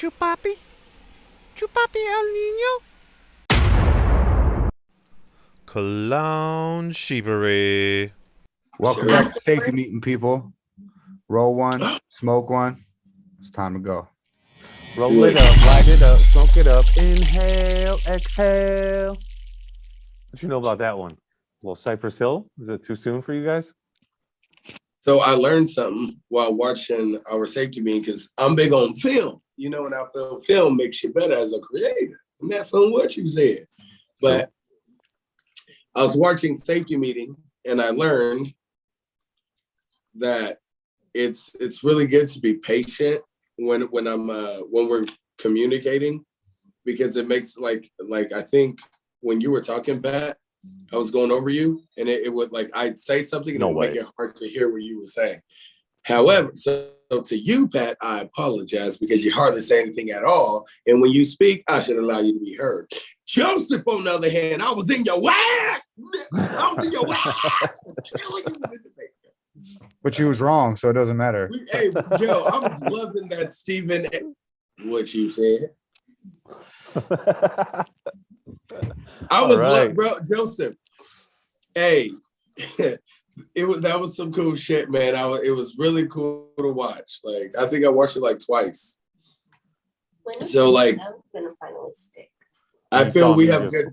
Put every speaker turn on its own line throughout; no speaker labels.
Chupapi? Chupapi El Nino? Clown sheepery.
Welcome back to Safety Meeting, people. Roll one, smoke one. It's time to go.
Roll it up, light it up, smoke it up. Inhale, exhale. What you know about that one? Well, Cypress Hill? Is it too soon for you guys?
So I learned something while watching our safety meeting because I'm big on film. You know, and I feel film makes you better as a creator. And that's on what you said. But I was watching safety meeting and I learned that it's really good to be patient when we're communicating, because it makes like I think when you were talking, Pat, I was going over you, and it would like I'd say something and it would make it hard to hear what you were saying. However, so to you, Pat, I apologize because you hardly say anything at all. And when you speak, I should allow you to be heard. Joseph, on the other hand, I was in your ass. I was in your ass.
But you was wrong, so it doesn't matter.
Hey, Joe, I was loving that Stephen. What you said. I was bro, Joseph. Hey, that was some cool shit, man. It was really cool to watch. Like, I think I watched it like twice. So like,
gonna finally stick.
I feel we have good.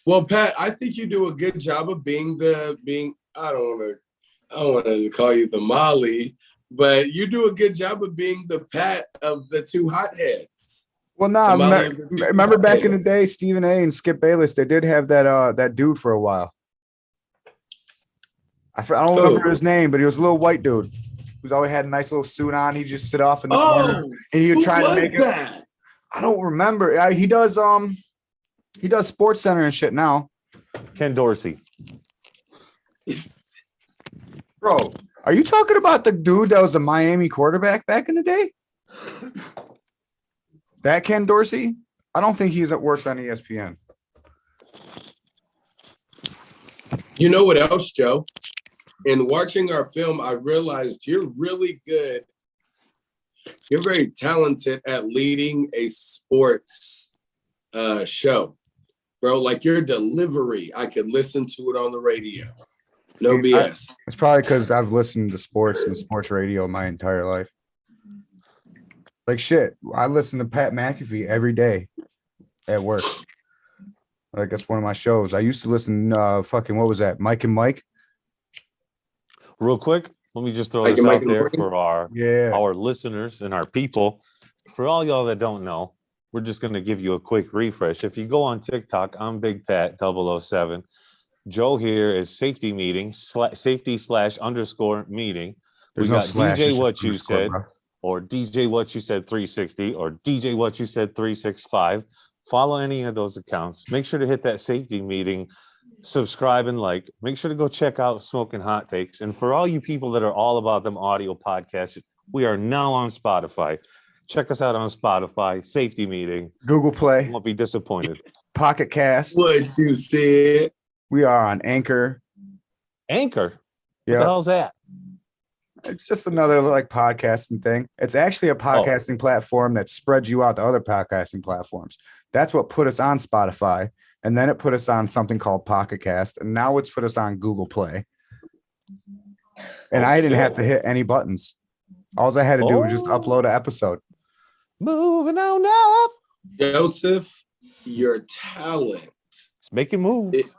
Well, Pat, I think you do a good job of being. I don't want to call you the Molly, but you do a good job of being the Pat of the two hotheads.
Well, no, remember back in the day, Stephen A. and Skip Bayless, they did have that dude for a while. I don't remember his name, but he was a little white dude who's always had a nice little suit on. He just sit off in the corner, and he would try to make it. I don't remember. He does Sports Center and shit now.
Ken Dorsey.
Bro, are you talking about the dude that was the Miami quarterback back in the day? That Ken Dorsey? I don't think works on ESPN.
You know what else, Joe? In watching our film, I realized you're really good. You're very talented at leading a sports show, bro. Like your delivery, I could listen to it on the radio. No BS.
It's probably because I've listened to sports and sports radio my entire life. Like shit, I listen to Pat McAfee every day at work. Like that's one of my shows. I used to listen what was that? Mike and Mike.
Real quick, let me just throw this out there for our listeners and our people. For all y'all that don't know, we're just going to give you a quick refresh. If you go on TikTok, I'm Big Pat 007. Joe here is safety meeting, safety/_meeting. We got Djwhatchusaid, or Djwhatchusaid 360, or Djwhatchusaid 365. Follow any of those accounts. Make sure to hit that safety meeting, subscribe and like. Make sure to go check out Smoking Hot Takes. And for all you people that are all about them audio podcasts, we are now on Spotify. Check us out on Spotify, Safety Meeting.
Google Play.
You won't be disappointed.
Pocket Cast.
What you said.
We are on Anchor.
Anchor?
Yeah.
What the hell's that?
It's just another like podcasting thing. It's actually a podcasting platform that spreads you out to other podcasting platforms. That's what put us on Spotify. And then it put us on something called Pocket Cast. And now it's put us on Google Play. And I didn't have to hit any buttons. All I had to do was just upload an episode.
Moving on up.
Joseph, your talent.
It's making moves.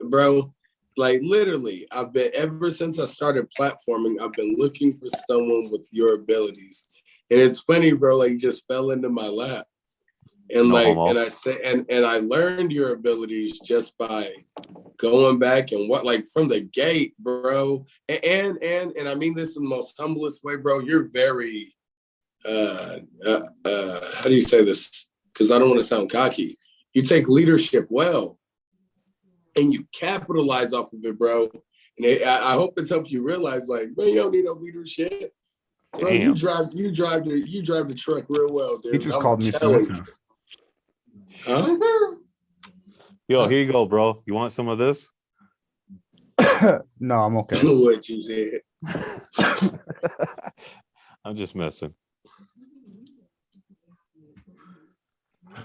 Bro, like literally, I've been, ever since I started platforming, I've been looking for someone with your abilities. And it's funny, bro, like you just fell into my lap. And and I learned your abilities just by going back and from the gate, bro. And I mean this in the most humblest way, bro. You're very how do you say this? Because I don't want to sound cocky. You take leadership well and you capitalize off of it, bro. And I hope it's helped you realize, like, man, you don't need no leadership. Bro, you drive the truck real well, dude.
He just called me submissive.
Huh?
Yo, here you go, bro. You want some of this?
No, I'm okay.
What you said.
I'm just messing.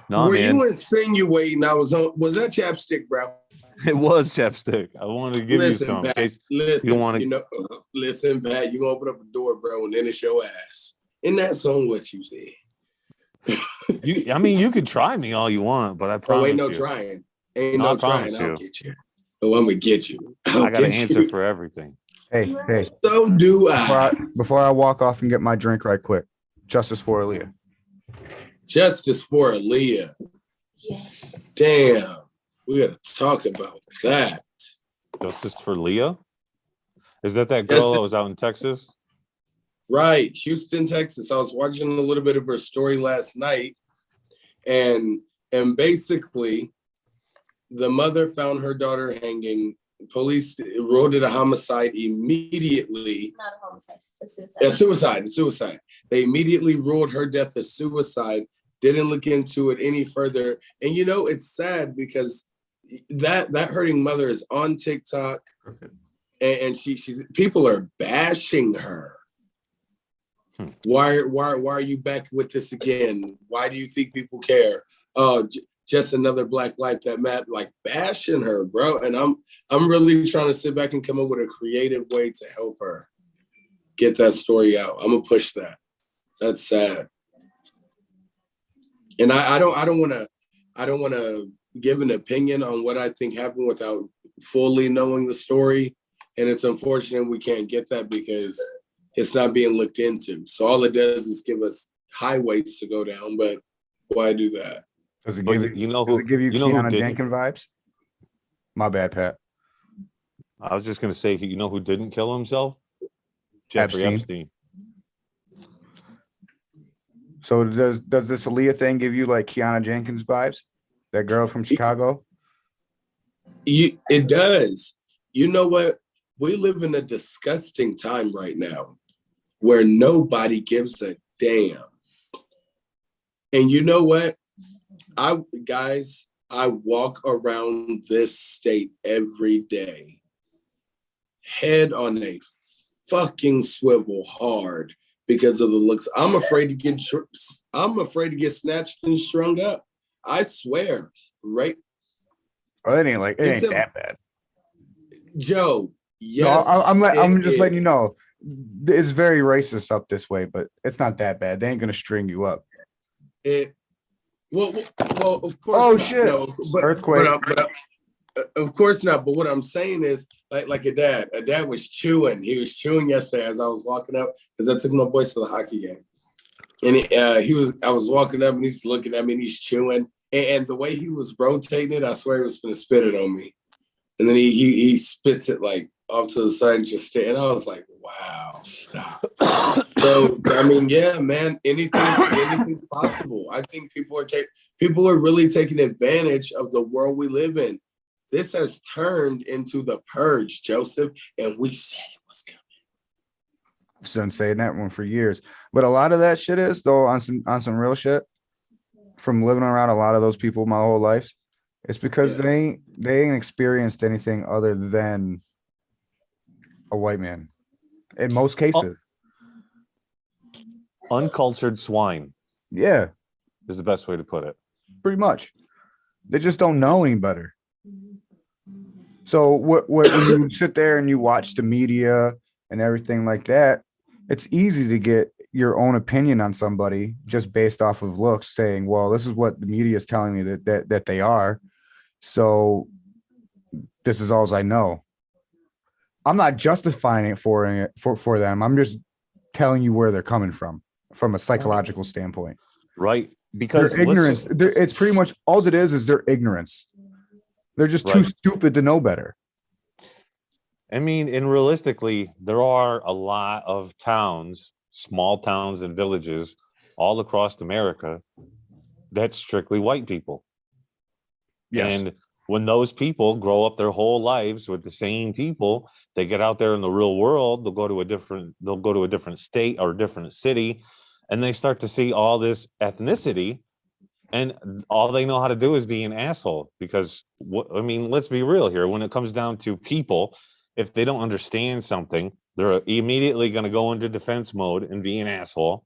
No,
Were
man.
you insinuating I was on? Was that chapstick, bro?
It was chapstick. I wanted to give you some in case you don't want to.
Listen, Pat. You open up a door, bro, and then it's your ass. Isn't that song what you said?
I mean, you could try me all you want, but I promise
ain't no
you.
trying. Ain't
No,
no
I promise
trying.
you.
I'll get you. Oh, I'm gonna get you.
I got an answer for everything.
Hey.
So do I.
Before I walk off and get my drink right quick, justice for Aliyah.
Justice for Aliyah.
Yes.
Damn. We gotta talk about that.
Justice for Leah? Is that girl that was out in Texas?
Right, Houston, Texas. I was watching a little bit of her story last night, and basically, the mother found her daughter hanging. Police ruled it a homicide immediately.
Not a homicide, a
Suicide. They immediately ruled her death a suicide. Didn't look into it any further. And you know, it's sad because that hurting mother is on TikTok, and she's people are bashing her. Why are you back with this again? Why do you think people care? Oh, just another black life that matters. Like bashing her, bro. And I'm really trying to sit back and come up with a creative way to help her get that story out. I'm gonna push that. That's sad. And I don't want to give an opinion on what I think happened without fully knowing the story. And it's unfortunate we can't get that because it's not being looked into. So all it does is give us highways to go down. But why do that?
Does it give you Keanu Jenkins vibes? My bad, Pat.
I was just gonna say, you know who didn't kill himself? Jeffrey Epstein.
So does this Aliyah thing give you like Keanu Jenkins vibes? That girl from Chicago?
It does. You know what? We live in a disgusting time right now where nobody gives a damn. And you know what? I walk around this state every day, head on a fucking swivel hard because of the looks. I'm afraid to get snatched and strung up. I swear, right?
Oh, it ain't that bad.
Joe, yes.
No, I'm just letting you know. It's very racist up this way, but it's not that bad. They ain't gonna string you up.
Well, of course.
Oh
not.
shit!
No,
Earthquake.
Of course not. But what I'm saying is, like a dad was chewing. He was chewing yesterday as I was walking up because I took my boys to the hockey game, and I was walking up and he's looking at me and he's chewing, and the way he was rotating it, I swear he was gonna spit it on me, and then he spits it like off to the side and just stay. And I was like, wow, stop. So I mean, yeah, man, anything's possible. I think people are really taking advantage of the world we live in. This has turned into the purge, Joseph, and we said it was coming.
I've been saying that one for years, but a lot of that shit is though on some real shit. From living around a lot of those people my whole life, it's because they ain't experienced anything other than a white man. In most cases,
Uncultured swine.
Yeah,
is the best way to put it.
Pretty much, they just don't know any better. So what when you sit there and you watch the media and everything like that, it's easy to get your own opinion on somebody just based off of looks, saying, well, this is what the media is telling me that they are. So this is all I know. I'm not justifying it for them. I'm just telling you where they're coming from a psychological standpoint.
Right. Because
their ignorance, it's pretty much all it is their ignorance. They're just too stupid to know better.
I mean, and realistically, there are a lot of towns, small towns and villages all across America that's strictly white people. Yes. And when those people grow up their whole lives with the same people, they get out there in the real world, they'll go to a different state or a different city, and they start to see all this ethnicity, and all they know how to do is be an asshole. Because I mean, let's be real here. When it comes down to people, if they don't understand something, they're immediately going to go into defense mode and be an asshole.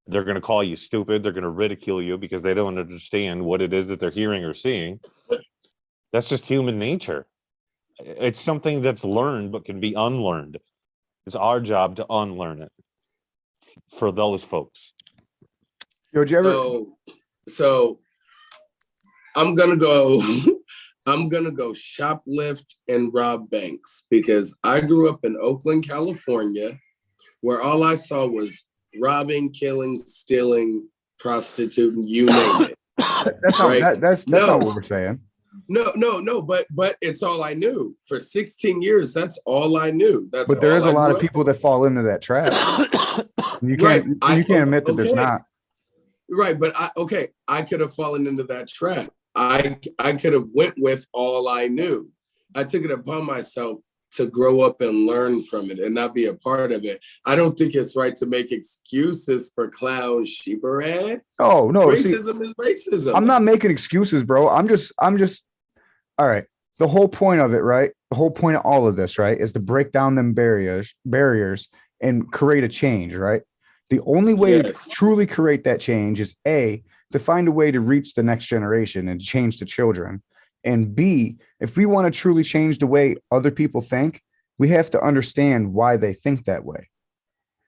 They're going to call you stupid. They're going to ridicule you because they don't understand what it is that they're hearing or seeing. That's just human nature. It's something that's learned but can be unlearned. It's our job to unlearn it for those folks.
Yo, did you ever?
So I'm gonna go. I'm gonna go shoplift and rob banks because I grew up in Oakland, California, where all I saw was robbing, killing, stealing, prostituting, you name it.
That's not
Right?
that's not what we're saying.
No, but it's all I knew. For 16 years, that's all I knew. That's
But there
all
is a
I
lot
grew
of
up
people
on.
that fall into that trap. You can't admit that there's not.
Right, but I could have fallen into that trap. I could have went with all I knew. I took it upon myself to grow up and learn from it and not be a part of it. I don't think it's right to make excuses for clown sheeperhead.
Oh no,
racism is racism.
I'm not making excuses, bro. I'm just all right. The whole point of it, right? The whole point of all of this, right, is to break down them barriers and create a change, right? The only way to truly create that change is A, to find a way to reach the next generation and change the children. And B, if we want to truly change the way other people think, we have to understand why they think that way.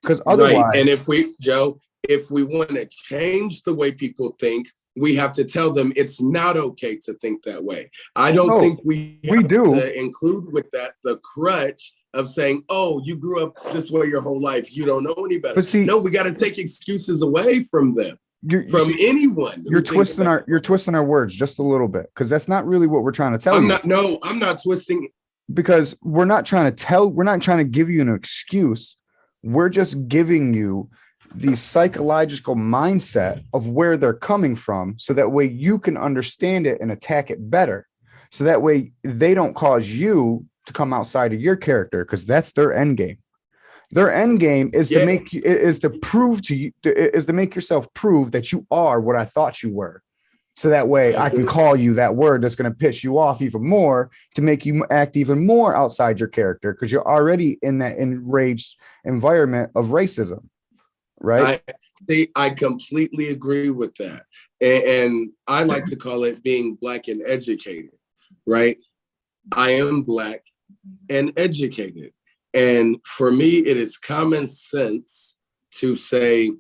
Because otherwise,
right. And if we want to change the way people think, we have to tell them it's not okay to think that way. I don't think we have to include with that the crutch of saying, oh, you grew up this way your whole life, you don't know any better. But no, we got to take excuses away from them. Anyone.
You're twisting our words just a little bit, because that's not really what we're trying to tell you.
I'm not twisting.
Because we're not trying to give you an excuse. We're just giving you the psychological mindset of where they're coming from, so that way you can understand it and attack it better. So that way they don't cause you to come outside of your character, because that's their end game. Their end game is to make yourself prove that you are what I thought you were. So that way I can call you that word that's going to piss you off even more, to make you act even more outside your character, because you're already in that enraged environment of racism. Right.
I completely agree with that. And I like to call it being Black and educated. Right. I am Black and educated. And for me, it is common sense to say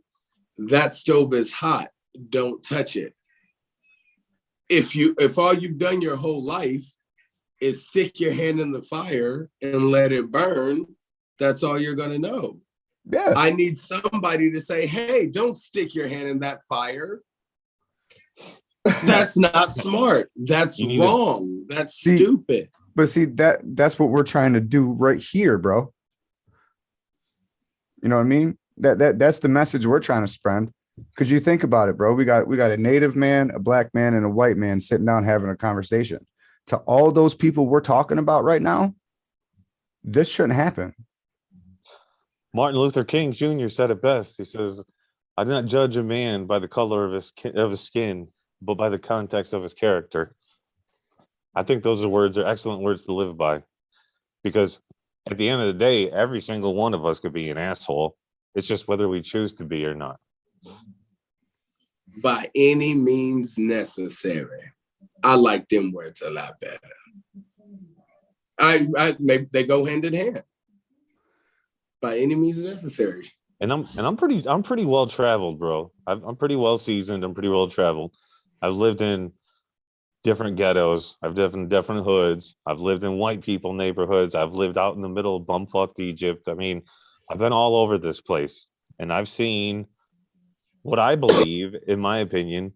that stove is hot, don't touch it. If all you've done your whole life is stick your hand in the fire and let it burn, that's all you're going to know.
Yeah.
I need somebody to say, hey, don't stick your hand in that fire. That's not smart. That's wrong. That's stupid.
But see, that's what we're trying to do right here, bro. You know what I mean? That's the message we're trying to spread. Because you think about it, bro. We got a Native man, a Black man, and a white man sitting down having a conversation. To all those people we're talking about right now, this shouldn't happen.
Martin Luther King Jr. said it best. He says, "I do not judge a man by the color of his skin, but by the context of his character." I think those are excellent words to live by, because at the end of the day, every single one of us could be an asshole. It's just whether we choose to be or not.
By any means necessary. I like them words a lot better. Maybe they go hand in hand. By any means necessary.
And I'm pretty well traveled, bro. I'm pretty well seasoned. I'm pretty well traveled. I've lived in different ghettos. I've lived in different hoods. I've lived in white people neighborhoods. I've lived out in the middle of bumfucked Egypt. I mean, I've been all over this place, and I've seen what I believe, in my opinion,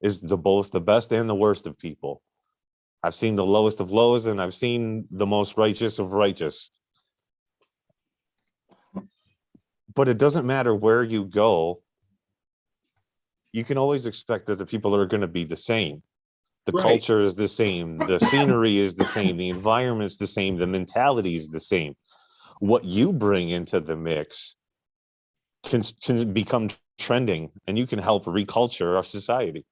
is both the best and the worst of people. I've seen the lowest of lows, and I've seen the most righteous of righteous. But it doesn't matter where you go. You can always expect that the people are going to be the same. The culture is the same. The scenery is the same. The environment's the same. The mentality is the same. What you bring into the mix can become trending, and you can help reculture our society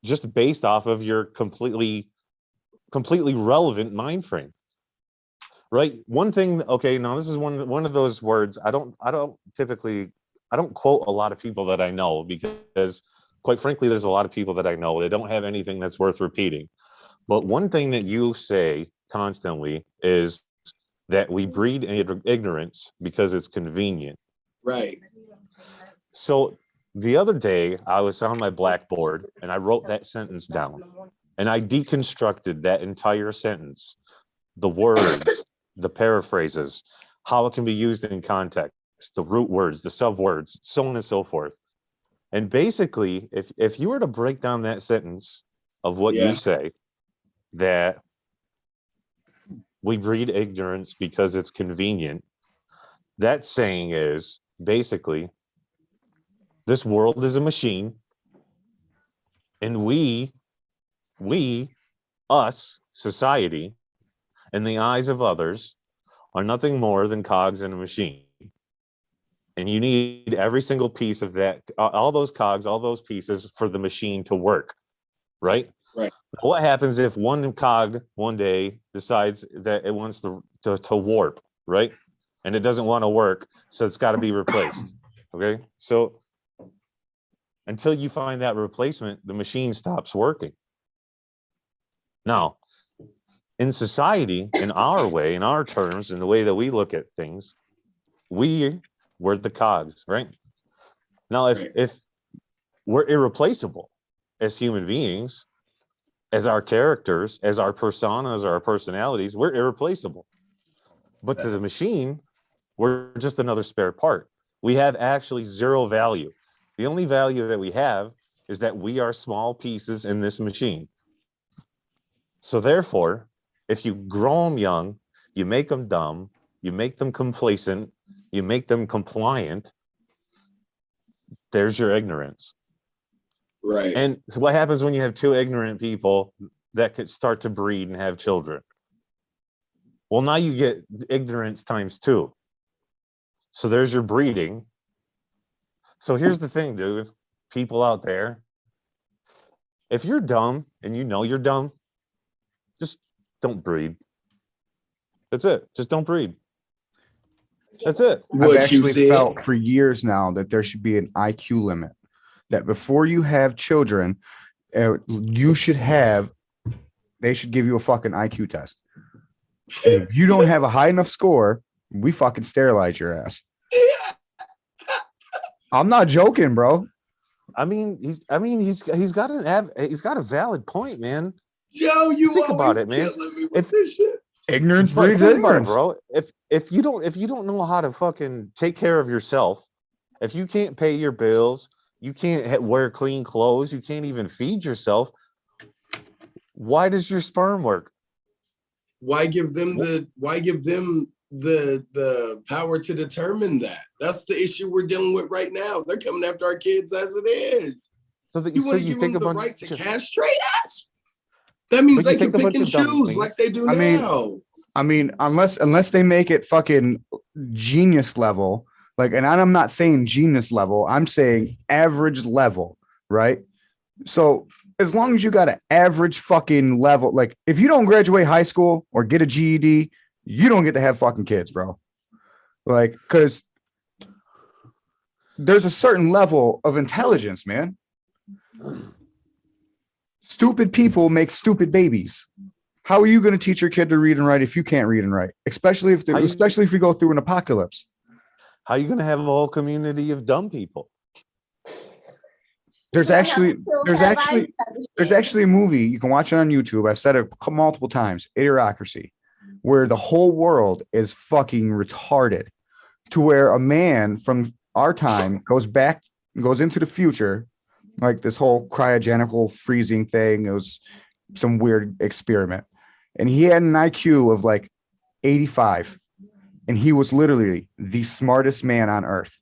just based off of your completely relevant mind frame. Right? One thing, okay, now this is one of those words I don't typically don't quote a lot of people that I know because, quite frankly, there's a lot of people that I know that don't have anything that's worth repeating. But one thing that you say constantly is that we breed ignorance because it's convenient.
Right.
So the other day I was on my blackboard and I wrote that sentence down and I deconstructed that entire sentence, the words, the paraphrases, how it can be used in context, the root words, the subwords, so on and so forth. And basically, if you were to break down that sentence of what you say, that we breed ignorance because it's convenient, that saying is basically, this world is a machine, and we, us, society, in the eyes of others, are nothing more than cogs in a machine. And you need every single piece of that, all those cogs, all those pieces for the machine to work, right?
Right.
What happens if one cog one day decides that it wants to warp, right? And it doesn't want to work, so it's got to be replaced, okay? So until you find that replacement, the machine stops working. Now, in society, in our way, in our terms, in the way that we look at things, we're the cogs, right? Now, if we're irreplaceable as human beings, as our characters, as our personas, our personalities, we're irreplaceable. But to the machine, we're just another spare part. We have actually zero value. The only value that we have is that we are small pieces in this machine. So therefore, if you grow them young, you make them dumb, you make them complacent, you make them compliant, there's your ignorance.
Right.
And so what happens when you have two ignorant people that could start to breed and have children? Well, now you get ignorance times 2. So there's your breeding. So here's the thing, dude. People out there, if you're dumb and you know you're dumb, just don't breed. That's it. Just don't breed. That's it.
I've actually felt for years now that there should be an IQ limit. That before you have children, they should give you a fucking IQ test. If you don't have a high enough score, we fucking sterilize your ass. I'm not joking, bro.
He's got a valid point, man.
Joe, you
think about it, man.
Me with this shit.
Ignorance breeds ignorance,
bro. If you don't know how to fucking take care of yourself, if you can't pay your bills, you can't wear clean clothes, you can't even feed yourself, why does your sperm work?
Why give them the power to determine that? That's the issue we're dealing with right now. They're coming after our kids as it is.
So
you want to give them the right to castrate us? That means they can pick and choose like they do now.
I mean, unless they make it fucking genius level, like, and I'm not saying genius level, I'm saying average level, right? So as long as you got an average fucking level, like if you don't graduate high school or get a GED, you don't get to have fucking kids, bro. Like, because there's a certain level of intelligence, man. Stupid people make stupid babies. How are you going to teach your kid to read and write if you can't read and write? Especially if we go through an apocalypse.
How are you going to have a whole community of dumb people?
There's actually a movie you can watch it on YouTube. I've said it multiple times, Idiocracy, where the whole world is fucking retarded, to where a man from our time goes into the future, like this whole cryogenical freezing thing. It was some weird experiment, and he had an IQ of like 85, and he was literally the smartest man on earth.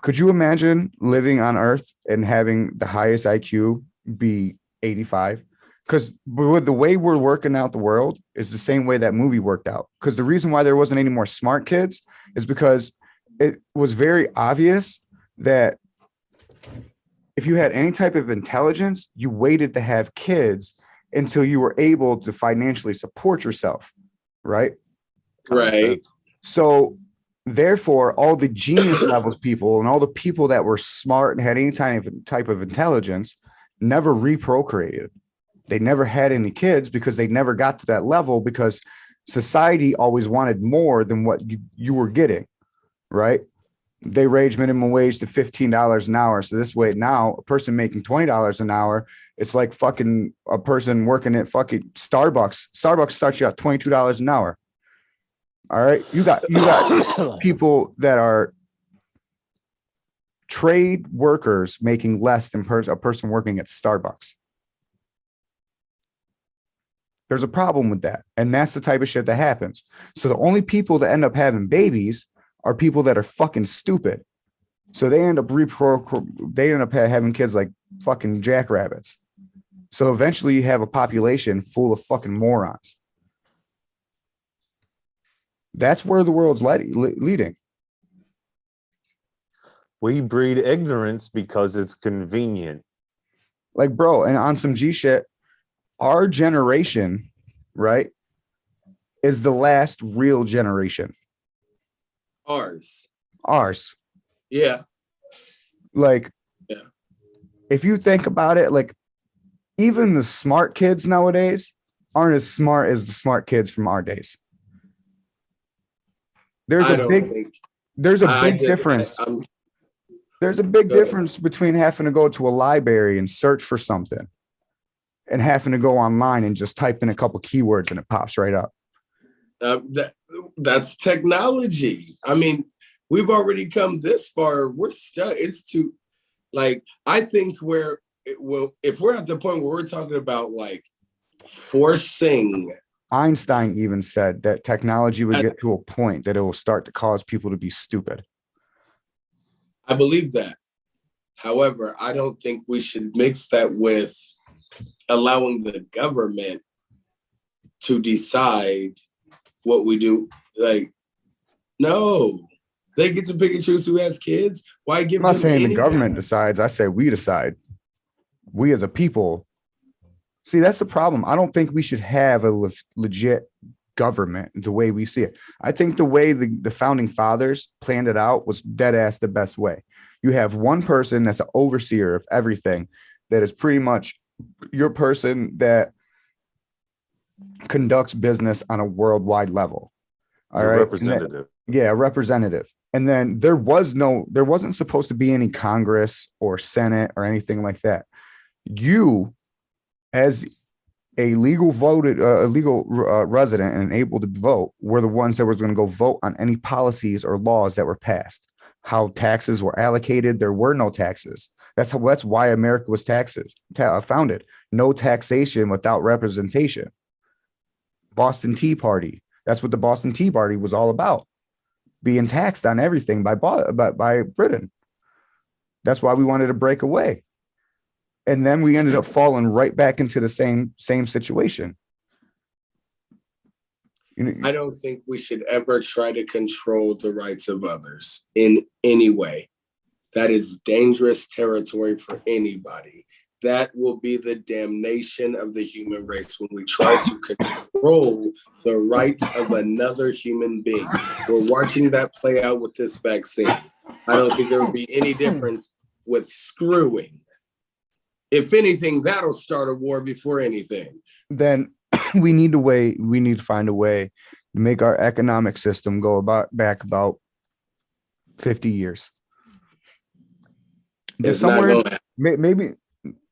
Could you imagine living on Earth and having the highest IQ be 85? Because with the way we're working out the world is the same way that movie worked out. Because the reason why there wasn't any more smart kids is because it was very obvious that if you had any type of intelligence, you waited to have kids until you were able to financially support yourself, right?
Right.
So Therefore, all the genius levels people and all the people that were smart and had any type of intelligence never reprocreated. They never had any kids because they never got to that level, because society always wanted more than what you were getting, right? They raised minimum wage to $15 an hour. So this way now, a person making $20 an hour, it's like fucking a person working at fucking Starbucks. Starbucks starts you at $22 an hour. All right. You got people that are trade workers making less than a person working at Starbucks. There's a problem with that. And that's the type of shit that happens. So the only people that end up having babies are people that are fucking stupid. So they end up having kids like fucking jackrabbits. So eventually you have a population full of fucking morons. That's where the world's leading.
We breed ignorance because it's convenient.
Like, bro, and on some G shit, our generation, right, is the last real generation. Ours.
Yeah.
Like,
yeah.
If you think about it, like, even the smart kids nowadays aren't as smart as the smart kids from our days. There's a big difference. There's a big difference between having to go to a library and search for something and having to go online and just type in a couple keywords and it pops right up.
That's technology. I mean, we've already come this far. We're stuck. It's too, like, I think if we're at the point where we're talking about like forcing.
Einstein even said that technology would get to a point that it will start to cause people to be stupid.
I believe that. However, I don't think we should mix that with allowing the government to decide what we do. Like, no, they get to pick and choose who has kids. Why give them? I'm not saying the government
decides. I say we decide. We as a people. See, that's the problem. I don't think we should have a legit government the way we see it. I think the way the founding fathers planned it out was dead ass the best way. You have one person that's an overseer of everything, that is pretty much your person that conducts business on a worldwide level. All right.
Representative.
A representative. And then there wasn't supposed to be any Congress or Senate or anything like that. You, as a legal resident and able to vote, were the ones that was going to go vote on any policies or laws that were passed. How taxes were allocated. There were no taxes. That's why America was founded. No taxation without representation. Boston Tea Party. That's what the Boston Tea Party was all about. Being taxed on everything by Britain. That's why we wanted to break away. And then we ended up falling right back into the same situation.
I don't think we should ever try to control the rights of others in any way. That is dangerous territory for anybody. That will be the damnation of the human race when we try to control the rights of another human being. We're watching that play out with this vaccine. I don't think there will be any difference with screwing. If anything, that'll start a war before anything.
Then we need to find a way to make our economic system go back about 50 years. There's somewhere maybe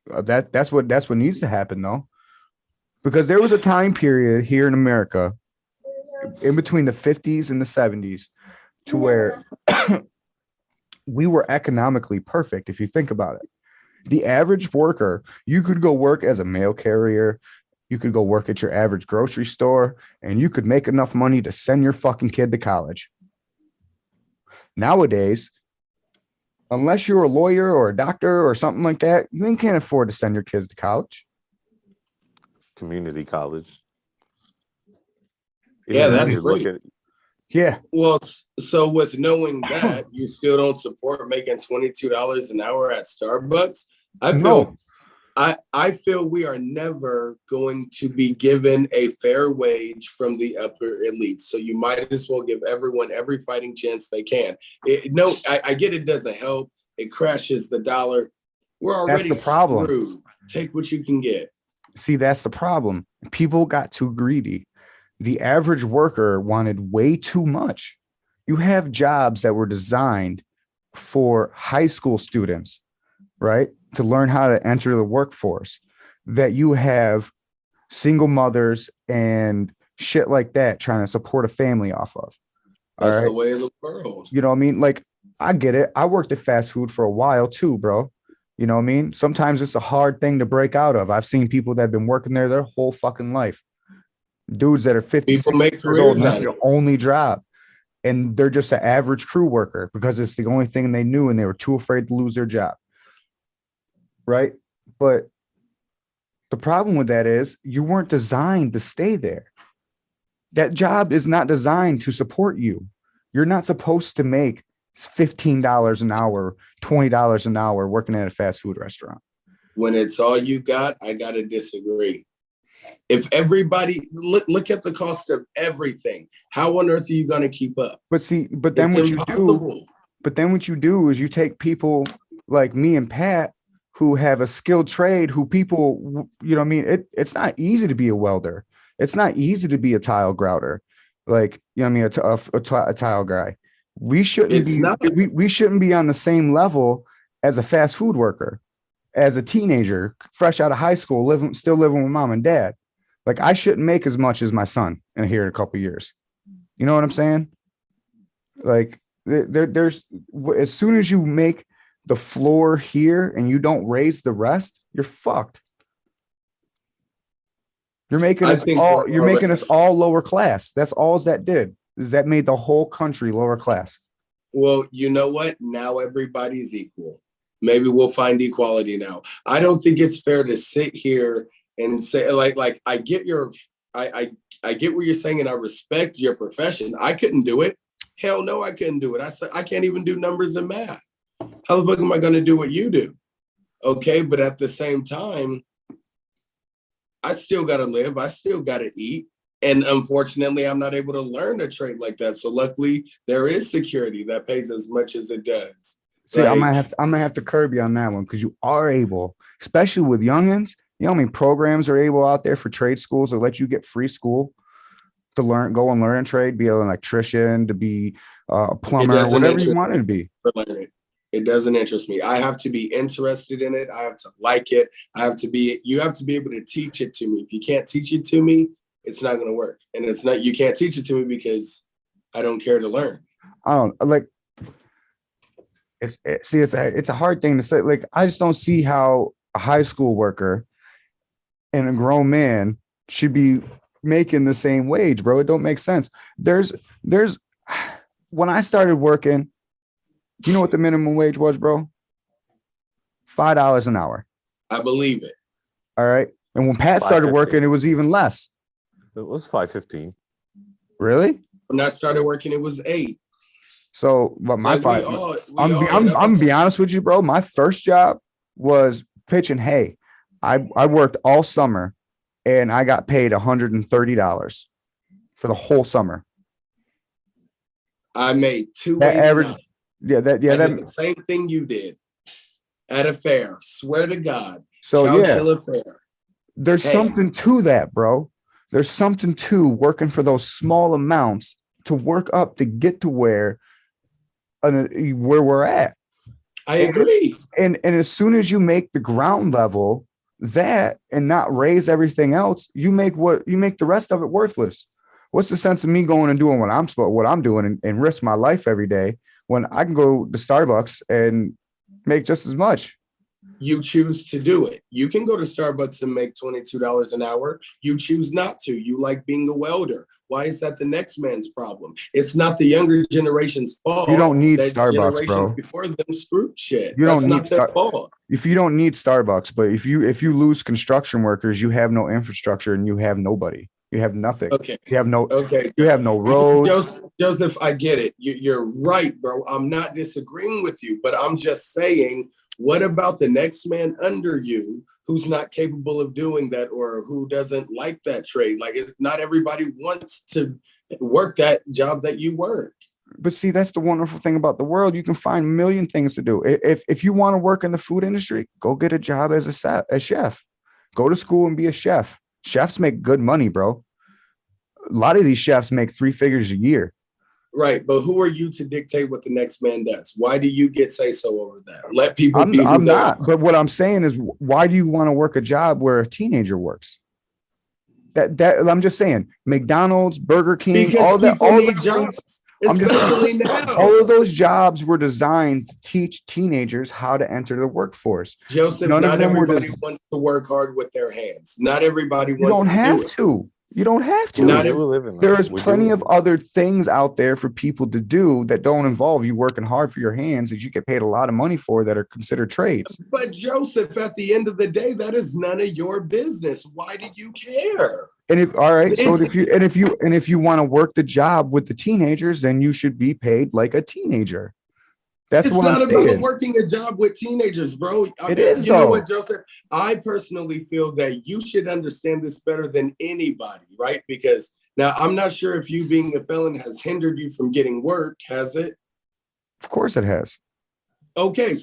that's what needs to happen though. Because there was a time period here in America in between the 50s and the 70s to where we were economically perfect, if you think about it. The average worker, you could go work as a mail carrier, you could go work at your average grocery store, and you could make enough money to send your fucking kid to college. Nowadays, unless you're a lawyer or a doctor or something like that, you can't afford to send your kids to college.
Community college.
Yeah, that's free.
Yeah.
Well, so with knowing that, you still don't support making $22 an hour at Starbucks? I feel I feel we are never going to be given a fair wage from the upper elites. So you might as well give everyone every fighting chance they can. I get it doesn't help. It crashes the dollar. We're already
That's the problem.
screwed. Take what you can get.
See, that's the problem. People got too greedy. The average worker wanted way too much. You have jobs that were designed for high school students, right? To learn how to enter the workforce, that you have single mothers and shit like that trying to support a family off of.
That's the way of the world.
You know what I mean? Like, I get it. I worked at fast food for a while too, bro. You know what I mean? Sometimes it's a hard thing to break out of. I've seen people that have been working there their whole fucking life. Dudes that are 50, 60 years old, that's their only job. And they're just an average crew worker because it's the only thing they knew and they were too afraid to lose their job. Right? But the problem with that is you weren't designed to stay there. That job is not designed to support you. You're not supposed to make $15 an hour, $20 an hour working at a fast food restaurant.
When it's all you got, I gotta disagree. If everybody look at the cost of everything, how on earth are you gonna keep up?
But then what you do is you take people like me and Pat who have a skilled trade, who people, you know what I mean? It's not easy to be a welder. It's not easy to be a tile grouter. Like, you know what I mean? A tile guy. We shouldn't we shouldn't be on the same level as a fast food worker, as a teenager, fresh out of high school, still living with mom and dad. Like, I shouldn't make as much as my son here in a couple of years. You know what I'm saying? Like, there's as soon as you make the floor here and you don't raise the rest, you're fucked. You're making us all lower class. That's all that did, is that made the whole country lower class.
Well, you know what? Now everybody's equal. Maybe we'll find equality now. I don't think it's fair to sit here and say like I get I get what you're saying and I respect your profession. I couldn't do it. Hell no, I couldn't do it. I said I can't even do numbers and math. How the fuck am I going to do what you do? Okay, but at the same time, I still got to live. I still got to eat. And unfortunately, I'm not able to learn a trade like that. So luckily, there is security that pays as much as it does.
See, like, I'm gonna have to curb you on that one, because you are able, especially with youngins. You know how many programs are able out there for trade schools that let you get free school to go and learn a trade, be an electrician, to be a plumber, whatever you want it to be.
It doesn't interest me. I have to be interested in it. I have to like it. You have to be able to teach it to me. If you can't teach it to me, it's not going to work. And you can't teach it to me because I don't care to learn.
I don't like. It's a hard thing to say. Like, I just don't see how a high school worker and a grown man should be making the same wage, bro. It don't make sense. There's when I started working, you know what the minimum wage was, bro? $5 an hour.
I believe it.
All right. And when Pat started working, it was even less.
It was $5.15.
Really?
When I started working, it was $8.
So, but I'm gonna be honest with you, bro. My first job was pitching hay. I worked all summer, and I got paid $130 for the whole summer.
I made $2.
That average, I did
the same thing you did at a fair. Swear to God.
So
fair.
There's something to that, bro. There's something to working for those small amounts to work up to get to where we're at.
I agree.
And as soon as you make the ground level that and not raise everything else, you make the rest of it worthless. What's the sense of me going and doing what I'm doing and risk my life every day when I can go to Starbucks and make just as much?
You choose to do it. You can go to Starbucks and make $22 an hour. You choose not to. You like being a welder. Why is that the next man's problem? It's not the younger generation's fault.
You don't need Starbucks, bro.
Before them screwed shit.
You don't need their fault. If you don't need Starbucks, but if you lose construction workers, you have no infrastructure and you have nobody. You have nothing.
Okay.
You have no roads.
Joseph, I get it. You're right, bro. I'm not disagreeing with you, but I'm just saying, what about the next man under you who's not capable of doing that or who doesn't like that trade. Like, it's not everybody wants to work that job that you work.
But see, that's the wonderful thing about the world. You can find a million things to do. If you want to work in the food industry, go get a job as a chef. Go to school and be a chef. Chefs make good money, bro. A lot of these chefs make 3 figures a year.
Right, but who are you to dictate what the next man does? Why do you get say so over that? Let people be who
I'm
they
not.
are.
But what I'm saying is, why do you want to work a job where a teenager works? That I'm just saying, McDonald's, Burger King,
Because
all that,
people
all
need
the
jobs,
I'm just
especially now.
all of those jobs were designed to teach teenagers how to enter the workforce.
Joseph,
None of
not
them were
everybody wants to work hard with their hands. Not everybody
You
wants
don't
to do
have
it.
to. You don't have to.
Not
We do live in
There is
we do
plenty
live
of other things out there for people to do that don't involve you working hard for your hands that you get paid a lot of money for that are considered trades.
But Joseph, at the end of the day, that is none of your business. Why do you care?
And if all right, so if you want to work the job with the teenagers, then you should be paid like a teenager. That's
It's
what
not
I'm
about
saying.
working a job with teenagers, bro.
It is,
You know
though.
what, Joseph? I personally feel that you should understand this better than anybody, right? Because now I'm not sure if you being a felon has hindered you from getting work, has it?
Of course it has.
Okay,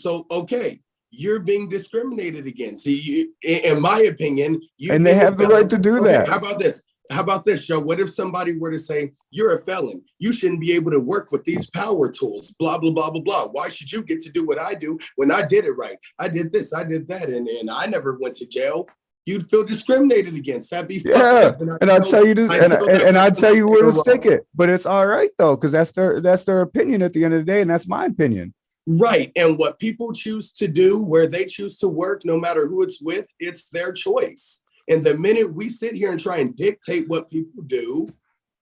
you're being discriminated against. See, in my opinion,
And they have the right to do that.
How about this? How about this, Joe? What if somebody were to say, you're a felon, you shouldn't be able to work with these power tools, blah, blah, blah, blah, blah. Why should you get to do what I do when I did it right? I did this, I did that, and I never went to jail. You'd feel discriminated against. That'd be fucked up.
And I'll tell you this, and I'll tell you where to stick it. But it's all right though, because that's their opinion at the end of the day, and that's my opinion.
Right. And what people choose to do, where they choose to work, no matter who it's with, it's their choice. And the minute we sit here and try and dictate what people do,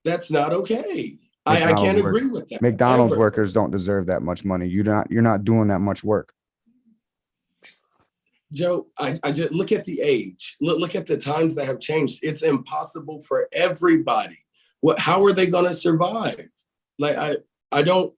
that's not okay. I can't agree with that.
McDonald's workers don't deserve that much money. You're not doing that much work.
Joe, I just look at the age. Look at the times that have changed. It's impossible for everybody. How are they gonna survive? Like I don't.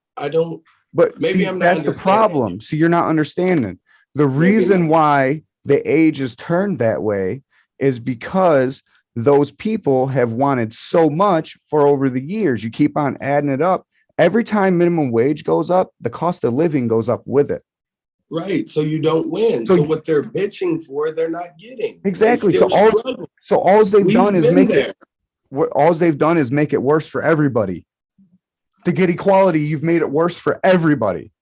But
maybe
see,
I'm not
that's the problem. See, you're not understanding. The reason why the age is turned that way is because those people have wanted so much for over the years. You keep on adding it up. Every time minimum wage goes up, the cost of living goes up with it.
Right. So you don't win. So what they're bitching for, they're not getting.
Exactly. So all they've done is make it worse for everybody. To get equality, you've made it worse for everybody.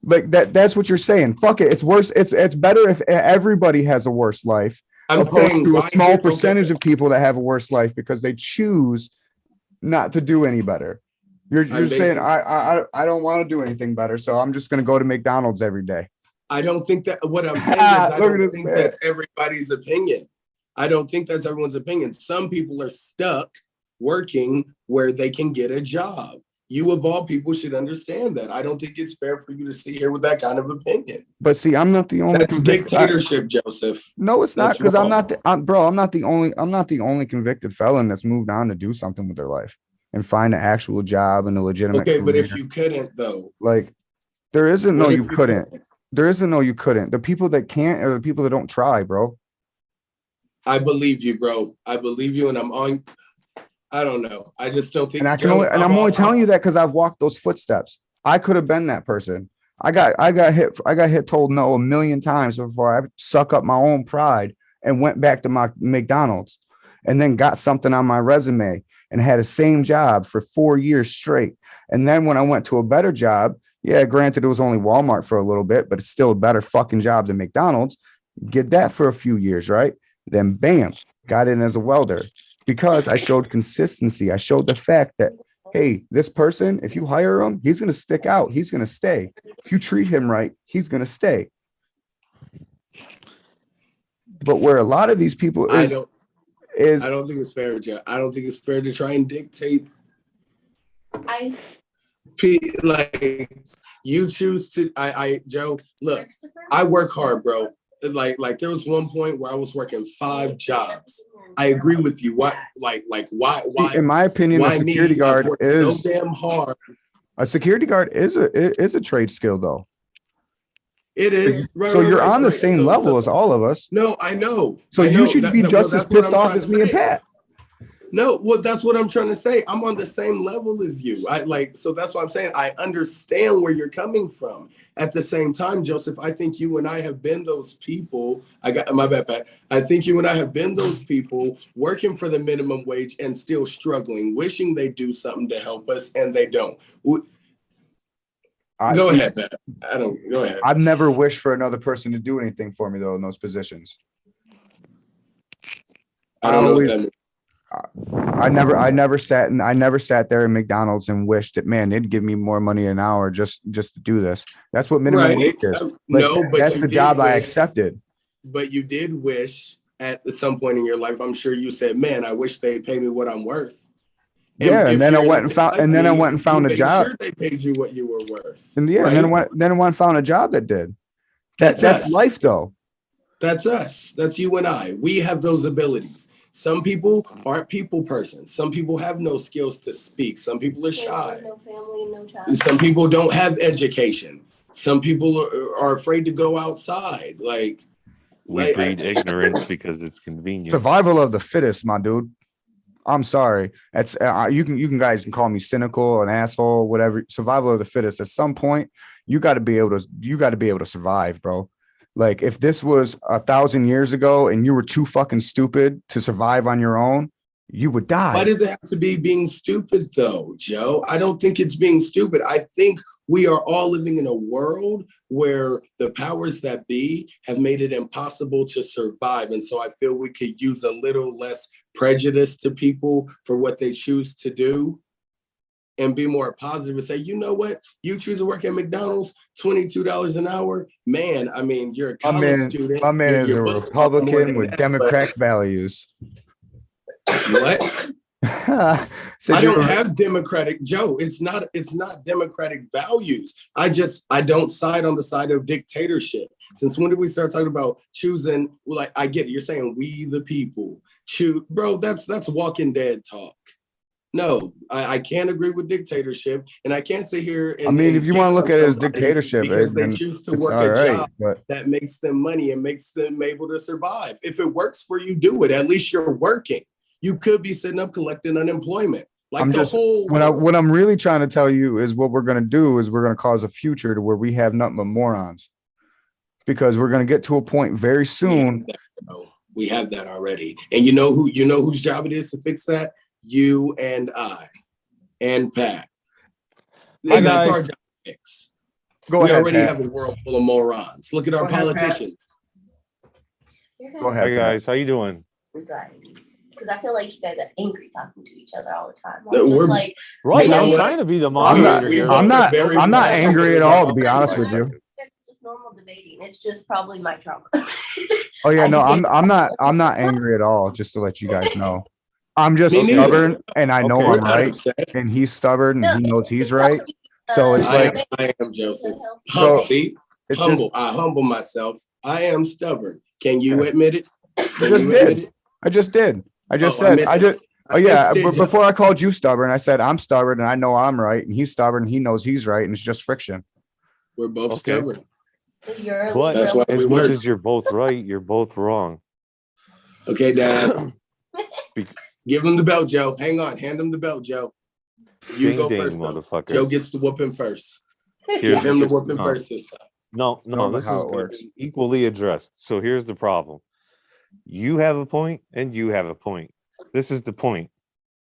Like that's what you're saying. Fuck it. It's worse. It's better if everybody has a worse life.
I'm saying
to a small percentage of people that have a worse life because they choose not to do any better. You're saying I don't want to do anything better, so I'm just going to go to McDonald's every day.
I don't think that. What I'm saying is I don't think that's everybody's opinion. I don't think that's everyone's opinion. Some people are stuck working where they can get a job. You of all people should understand that. I don't think it's fair for you to sit here with that kind of opinion.
But see, I'm not the only.
That's dictatorship, Joseph.
No, it's not, because I'm not the only convicted felon that's moved on to do something with their life and find an actual job and a legitimate.
Okay,
career.
but if you couldn't, though,
like, there isn't no you couldn't. There isn't no you couldn't. The people that can't are the people that don't try, bro.
I believe you, bro. I believe you, and I'm on. I don't know. I just don't think.
And I'm only telling you that because I've walked those footsteps. I could have been that person. I got hit told no a million times before I suck up my own pride and went back to my McDonald's and then got something on my resume and had the same job for 4 years straight. And then when I went to a better job, yeah, granted it was only Walmart for a little bit, but it's still a better fucking job than McDonald's. Get that for a few years, right? Then bam, got in as a welder. Because I showed consistency. I showed the fact that, hey, this person, if you hire him, he's going to stick out. He's going to stay. If you treat him right, he's going to stay. But where a lot of these people
I don't think it's fair, Joe. I don't think it's fair to try and dictate. Like you choose to. Joe, look, I work hard, bro. Like there was one point where I was working 5 jobs. I agree with you. Why?
In my opinion, a security guard is
so damn hard.
A security guard is a trade skill, though.
It is. Right,
So
right,
you're
right,
on the
right.
same level as all of us.
No, I know.
So
I
you
know.
should be just as
that's what
pissed
I'm
off
trying
as
to
me and
say.
Pat.
No, well, that's what I'm trying to say. I'm on the same level as you. So that's what I'm saying. I understand where you're coming from. At the same time, Joseph, I think you and I have been those people. I got my bad, Pat. I think you and I have been those people working for the minimum wage and still struggling, wishing they do something to help us, and they don't. Go ahead, Pat. Go ahead.
I've never wished for another person to do anything for me though in those positions.
I don't know what that means.
I never sat there in McDonald's and wished that, man, they'd give me more money an hour just to do this. That's what minimum wage is.
No, but
that's the job I accepted.
But you did wish at some point in your life, I'm sure you said, man, I wish they'd pay me what I'm worth.
And then I went and found a job.
Sure, they paid you what you were worth.
And right? and then I went and found a job that did. That's life though.
That's us. That's you and I. We have those abilities. Some people aren't people persons. Some people have no skills to speak. Some people are shy.
No family, no child.
Some people don't have education. Some people are afraid to go outside.
We breed ignorance because it's convenient.
Survival of the fittest, my dude. I'm sorry. That's you guys can call me cynical, an asshole, whatever. Survival of the fittest. At some point, you got to be able to survive, bro. Like if this was 1,000 years ago and you were too fucking stupid to survive on your own, you would die.
Why does it have to be being stupid though, Joe? I don't think it's being stupid. I think we are all living in a world where the powers that be have made it impossible to survive. And so I feel we could use a little less prejudice to people for what they choose to do and be more positive and say, you know what? You choose to work at McDonald's, $22 an hour. Man, I mean, you're a college student.
My man is a Republican with Democratic values.
What? I don't have democratic, Joe. It's not democratic values. I don't side on the side of dictatorship. Since when did we start talking about choosing? Like, I get it. You're saying we the people choose, bro. That's Walking Dead talk. No, I can't agree with dictatorship, and I can't sit here.
If you want to look at it as dictatorship,
because they choose to work a job that makes them money and makes them able to survive. If it works for you, do it. At least you're working. You could be sitting up collecting unemployment.
What I'm really trying to tell you is what we're going to do is we're going to cause a future to where we have nothing but morons, because we're going to get to a point very soon.
We have that already, and you know whose job it is to fix that. You and I and Pat. That's our job to fix. We already have a world full of morons. Look at our politicians.
Go ahead,
hey guys, how you doing?
Anxiety. Because I feel like you guys are angry talking to each other all the time.
I'm trying to be the moderator here.
I'm not angry at all, to be honest with you.
It's just normal debating. It's just probably my trauma.
Oh yeah, no, I'm not angry at all. Just to let you guys know. I'm just stubborn, and I know I'm right, and he's stubborn, and he knows he's right. So it's
I am Joseph. Humble. I humble myself. I am stubborn. Can you admit it?
I just did. Before I called you stubborn, I said I'm stubborn, and I know I'm right, and he's stubborn, and he knows he's right, and it's just friction.
We're both stubborn.
But
that's why
as much as you're both right, you're both wrong.
Okay, Dad. Give him the belt, Joe. Hang on. Hand him the belt, Joe. You go first, motherfucker. Joe gets to whoop him first. Give him the whooping first this time.
No, this is how it works. Equally addressed. So here's the problem. You have a point and you have a point. This is the point,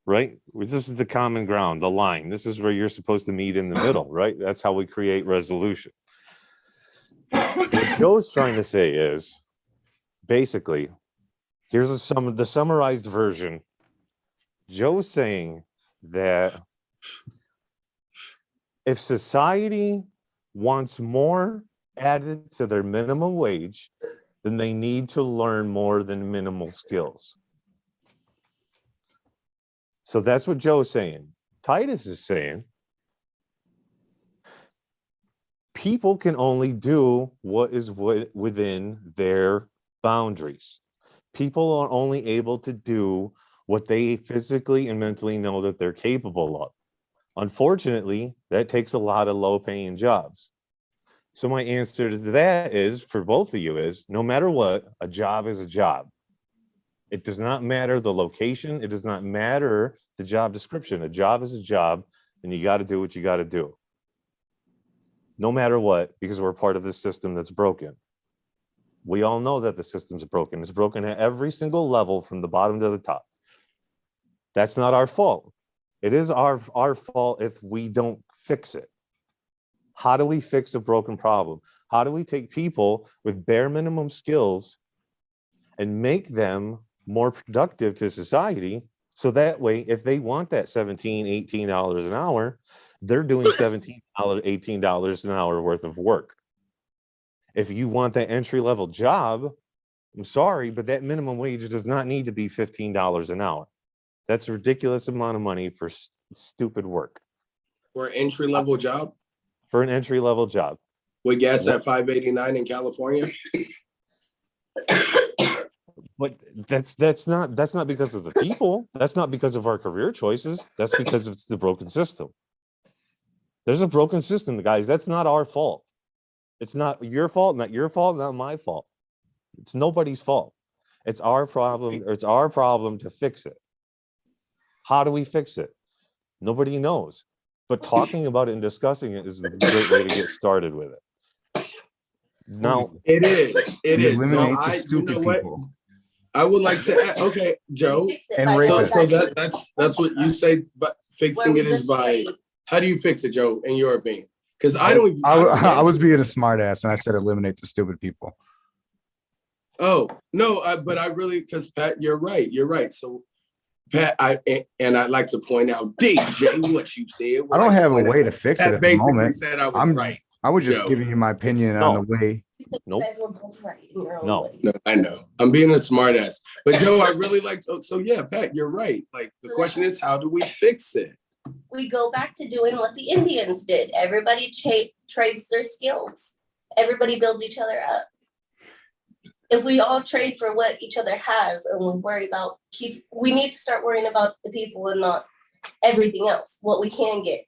right? This is the common ground, the line. This is where you're supposed to meet in the middle, right? That's how we create resolution. What Joe's trying to say is, basically, here's the summarized version. Joe's saying that if society wants more added to their minimum wage, then they need to learn more than minimal skills. So that's what Joe's saying. Titus is saying people can only do what is within their boundaries. People are only able to do what they physically and mentally know that they're capable of. Unfortunately, that takes a lot of low-paying jobs. So my answer to that is, for both of you, is no matter what, a job is a job. It does not matter the location. It does not matter the job description. A job is a job, and you got to do what you got to do. No matter what, because we're part of this system that's broken. We all know that the system's broken. It's broken at every single level from the bottom to the top. That's not our fault. It is our fault if we don't fix it. How do we fix a broken problem? How do we take people with bare minimum skills and make them more productive to society? So that way, if they want that $17, $18 an hour, they're doing $17, $18 an hour worth of work. If you want that entry-level job, I'm sorry, but that minimum wage does not need to be $15 an hour. That's a ridiculous amount of money for stupid work.
For an entry-level job?
For an entry-level job.
With gas at $5.89 in California?
But that's not because of the people. That's not because of our career choices. That's because it's the broken system. There's a broken system, guys. That's not our fault. It's not your fault, not your fault, not my fault. It's nobody's fault. It's our problem, or it's our problem to fix it. How do we fix it? Nobody knows. But talking about it and discussing it is the great way to get started with it. Now,
it is.
Eliminate
So
the stupid
you know
people.
I would like to add, okay, Joe.
And
So that's what you say, but fixing it is by, how do you fix it, Joe, in your opinion? Because I don't even,
I was being a smart ass and I said eliminate the stupid people.
Oh, no, but I really, because Pat, you're right. So Pat, I'd like to point out, DJ, what you said.
I don't have a way to fix it at the moment.
Said I was right.
I was just
Joe.
giving you my opinion on the way.
Nope.
No.
No, I know. I'm being a smart ass. But Joe, I really like to, so yeah, Pat, you're right. Like the question is, how do we fix it?
We go back to doing what the Indians did. Everybody trades their skills. Everybody builds each other up. If we all trade for what each other has and we worry about we need to start worrying about the people and not everything else, what we can get.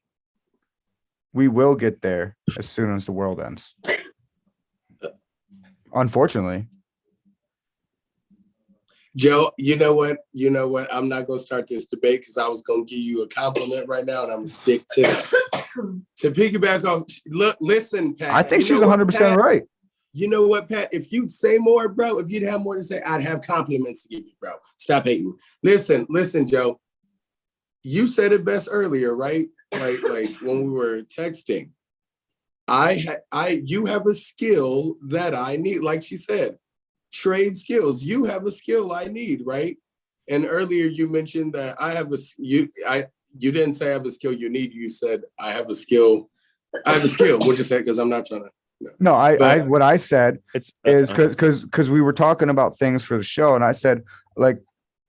We will get there as soon as the world ends. Unfortunately.
Joe, you know what? I'm not gonna start this debate because I was gonna give you a compliment right now, and I'm gonna stick to that. To piggyback off, look, listen, Pat.
I think she's 100% right.
You know what, Pat? If you'd say more, bro, if you'd have more to say, I'd have compliments to give you, bro. Stop hating. Listen, Joe. You said it best earlier, right? Like when we were texting. You have a skill that I need, like she said. Trade skills. You have a skill I need, right? And earlier you mentioned that you didn't say I have a skill you need. You said I have a skill. What'd you say? Because I'm not trying to.
No, what I said is because we were talking about things for the show, and I said like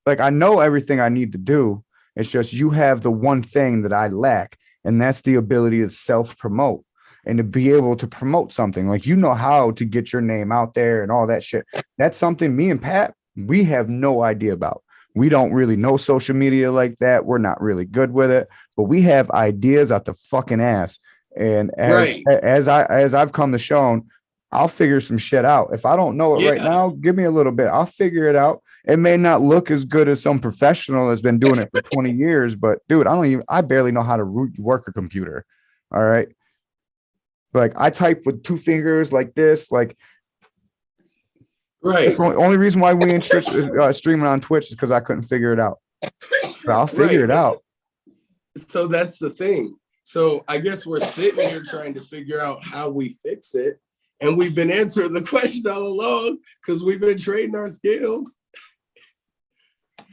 I know everything I need to do. It's just you have the one thing that I lack, and that's the ability to self-promote and to be able to promote something. Like, you know how to get your name out there and all that shit. That's something me and Pat, we have no idea about. We don't really know social media like that. We're not really good with it, but we have ideas out the fucking ass. And as I've come to shown, I'll figure some shit out. If I don't know it right now, give me a little bit. I'll figure it out. It may not look as good as some professional that's been doing it for 20 years, but dude, I barely know how to work a computer. All right. Like, I type with two fingers like this, like,
right.
That's the only reason why we ain't streaming on Twitch is because I couldn't figure it out. But I'll figure it out.
So that's the thing. So I guess we're sitting here trying to figure out how we fix it. And we've been answering the question all along because we've been trading our skills.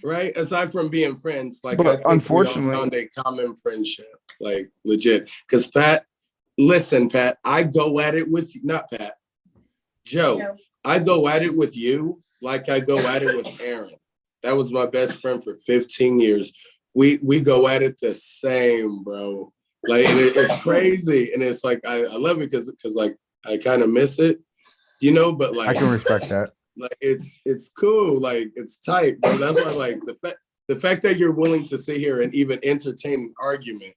Right? Aside from being friends, like,
but unfortunately,
we all found a common friendship, like, legit. Because Pat, listen, Pat, I go at it with you, not Pat, Joe. No. I go at it with you like I go at it with Aaron. That was my best friend for 15 years. We go at it the same, bro. Like, and it's crazy, and it's like I love it because like I kind of miss it, you know. But like,
I can respect that.
Like, it's cool, like, it's tight, bro. That's why, like, the fact that you're willing to sit here and even entertain an argument,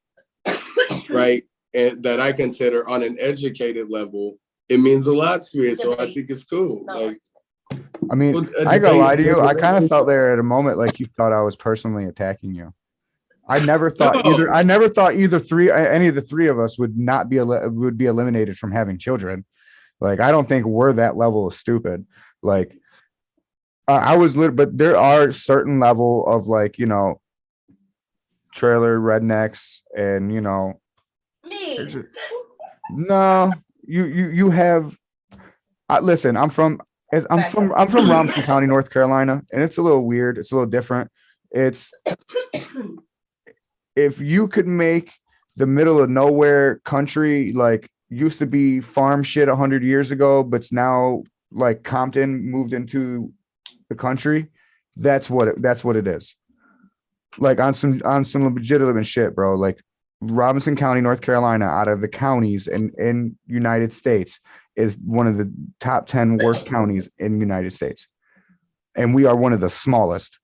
right, and that I consider on an educated level It means a lot to me, so I think it's cool.
No.
Like,
I mean, I ain't gonna lie to you. I kind of felt there at a moment like you thought I was personally attacking you. I never thought
No.
either. I never thought any of the three of us would not be would be eliminated from having children. Like, I don't think we're that level of stupid. Like, I was but there are certain level of, like, you know, trailer rednecks, and, you know,
Me.
no, you have. Listen, I'm from Robinson County, North Carolina, and it's a little weird. It's a little different. It's if you could make the middle of nowhere country, like, used to be farm shit 100 years ago, but it's now like Compton moved into the country. That's what it is. Like, on some legitimate shit, bro. Like, Robinson County, North Carolina, out of the counties in United States, is one of the top 10 worst counties in the United States. And we are one of the smallest.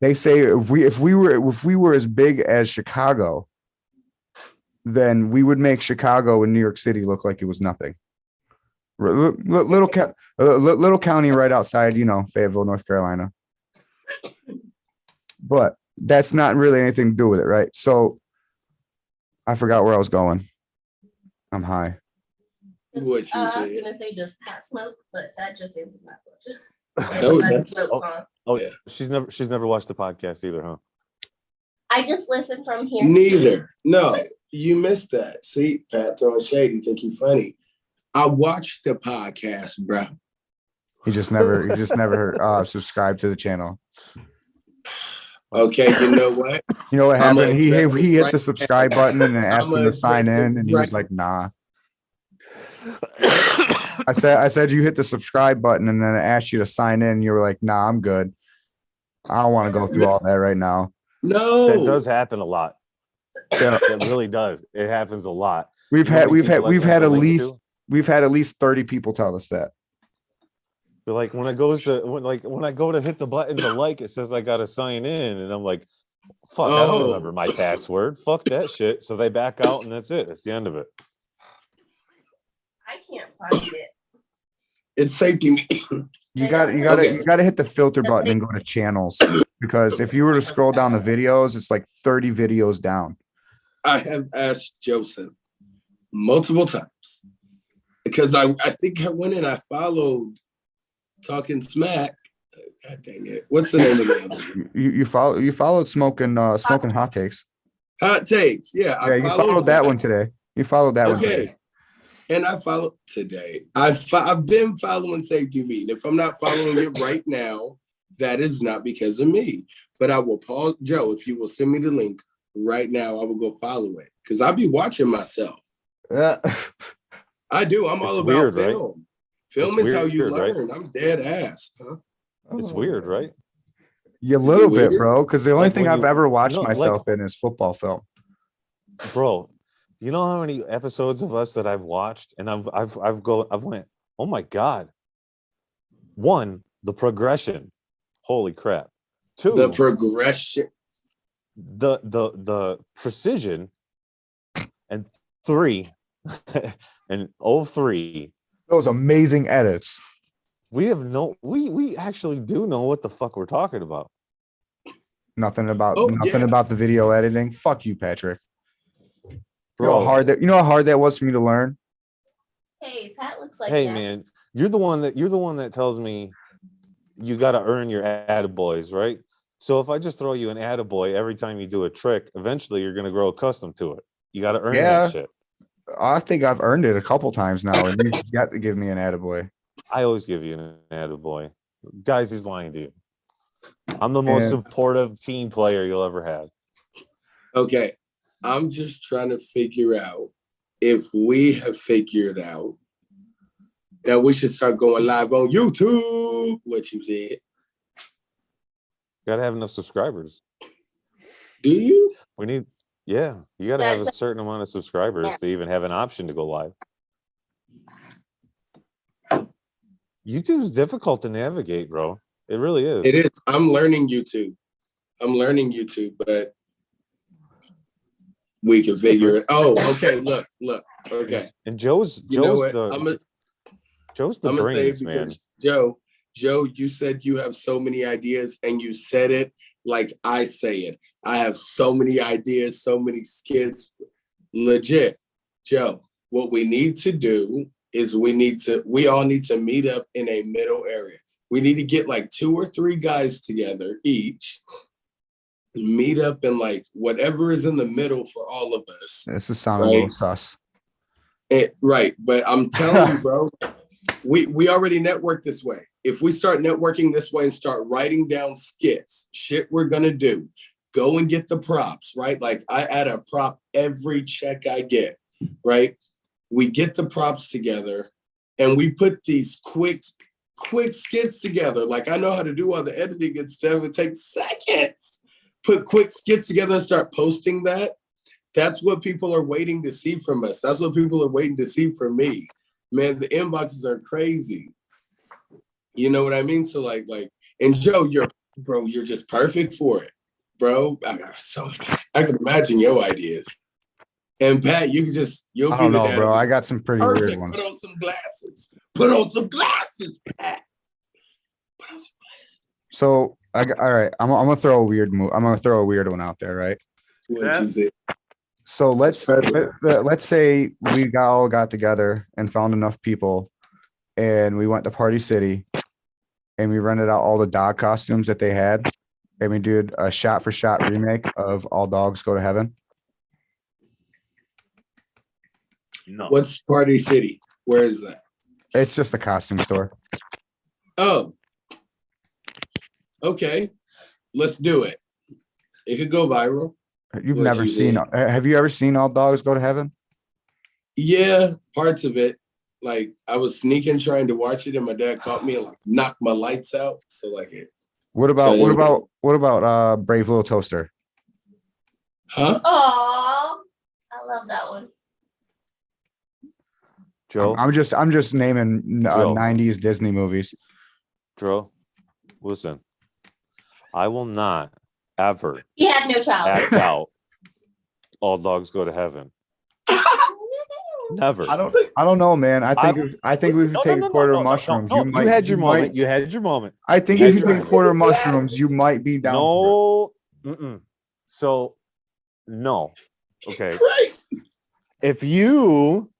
They say if we were as big as Chicago, then we would make Chicago and New York City look like it was nothing. Little county right outside, you know, Fayetteville, North Carolina. But that's not really anything to do with it, right? So I forgot where I was going. I'm high.
I was gonna say just Pat smoke, but that just answered my question.
Yeah. She's never watched the podcast either, huh?
I just listen from here.
Neither. No, you missed that. See, Pat throwing shade. You think he's funny? I watched the podcast, bro.
He just never subscribed to the channel.
Okay, you know what?
You know what happened? He hit the subscribe button and asked me to sign in, and he was like, "Nah." I said you hit the subscribe button, and then I asked you to sign in. And you were like, "Nah, I'm good. I don't want to go through all that right now."
No,
that does happen a lot. Yeah, it really does. It happens a lot.
We've had at least 30 people tell us that.
But like when I go to hit the button to like, it says I gotta sign in, and I'm like, fuck, I don't remember my password. Fuck that shit. So they back out, and that's it. That's the end of it.
I can't find it.
It's safety.
You gotta hit the filter button and go to channels, because if you were to scroll down the videos, it's like 30 videos down.
I have asked Joseph multiple times, because I think I went and I followed Talking Smack. God dang it. What's the name of the other?
You followed smoking hot takes.
Hot takes. Yeah.
You followed that one today. You followed that one today.
And I followed today. I've been following Safety Meeting. If I'm not following it right now, that is not because of me. But I will pause. Joe, if you will send me the link right now, I will go follow it. Because I'll be watching myself. I do. I'm all about film. Right? Film is how you learn. Right? I'm dead ass. Huh?
It's weird, right?
Yeah, a little bit, bro. Because the only thing I've ever watched myself in is football film.
Bro, you know how many episodes of us that I've watched, and I've went, oh my God. 1, the progression. Holy crap. 2,
the progression.
The precision. And 3, and 03.
Those amazing edits.
We actually do know what the fuck we're talking about.
Nothing about the video editing. Fuck you, Patrick.
Bro,
you know how hard that was for me to learn?
Hey, Pat looks like
man, you're the one that tells me you gotta earn your attaboys, right? So if I just throw you an attaboy every time you do a trick, eventually you're gonna grow accustomed to it. You gotta earn that shit.
I think I've earned it a couple times now, and you got to give me an attaboy.
I always give you an attaboy. Guys, he's lying to you. I'm the most supportive team player you'll ever have.
Okay. I'm just trying to figure out if we have figured out that we should start going live on YouTube. What you said.
Gotta have enough subscribers.
Do you?
You gotta have a certain amount of subscribers to even have an option to go live. YouTube is difficult to navigate, bro. It really is.
It is. I'm learning YouTube, but we can figure it. Oh, okay. Look. Okay.
And Joe's
You know what?
the Joe's the
I'm gonna say
brains, man.
because Joe, you said you have so many ideas, and you said it like I say it. I have so many ideas, so many skits. Legit, Joe. What we need to do is we all need to meet up in a middle area. We need to get like 2 or 3 guys together each, meet up in like whatever is in the middle for all of us.
This is sounding a little sus.
Right, but I'm telling you, bro, we already network this way. If we start networking this way and start writing down skits, shit we're gonna do, go and get the props, right? Like I add a prop every check I get, right? We get the props together and we put these quick skits together. Like I know how to do all the editing and stuff. It takes seconds. Put quick skits together and start posting that. That's what people are waiting to see from us. That's what people are waiting to see from me. Man, the inboxes are crazy. You know what I mean? So like, and Joe, you're just perfect for it, bro. I can imagine your ideas. And Pat, you'll
I
be
don't
the
know,
dad.
bro. I got some pretty
Perfect.
weird ones.
Put on some glasses. Put on some glasses, Pat. Put on some glasses.
So all right. I'm gonna throw a weird move. I'm gonna throw a weird one out there, right?
What you said.
So let's say we all got together and found enough people, and we went to Party City, and we rented out all the dog costumes that they had, and we did a shot-for-shot remake of All Dogs Go to Heaven.
No.
What's Party City? Where is that?
It's just a costume store.
Oh. Okay. Let's do it. It could go viral.
You've
What
never
you
seen?
said.
Have you ever seen All Dogs Go to Heaven?
Yeah, parts of it. Like I was sneaking trying to watch it, and my dad caught me and like knocked my lights out. So like it.
What about Brave Little Toaster?
Huh?
Aw, I love that one.
Joe,
I'm just naming
Joe.
90s Disney movies.
Joe, listen. I will not ever
He had no child.
act out All Dogs Go to Heaven. Never.
I don't know, man. I think we should take a quarter of mushrooms.
You had your moment. You had your moment.
I think if you take a quarter of mushrooms, you might be down.
No. So, no. Okay. If you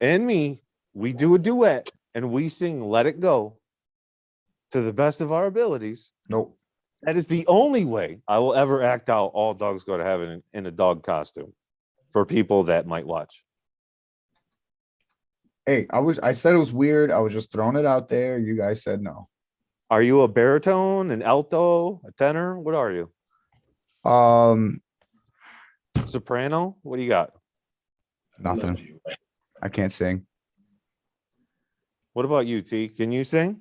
and me, we do a duet and we sing Let It Go to the best of our abilities.
Nope.
That is the only way I will ever act out All Dogs Go to Heaven in a dog costume for people that might watch.
Hey, I said it was weird. I was just throwing it out there. You guys said no.
Are you a baritone, an alto, a tenor? What are you? Soprano? What do you got?
Nothing. I can't sing.
What about you, T? Can you sing?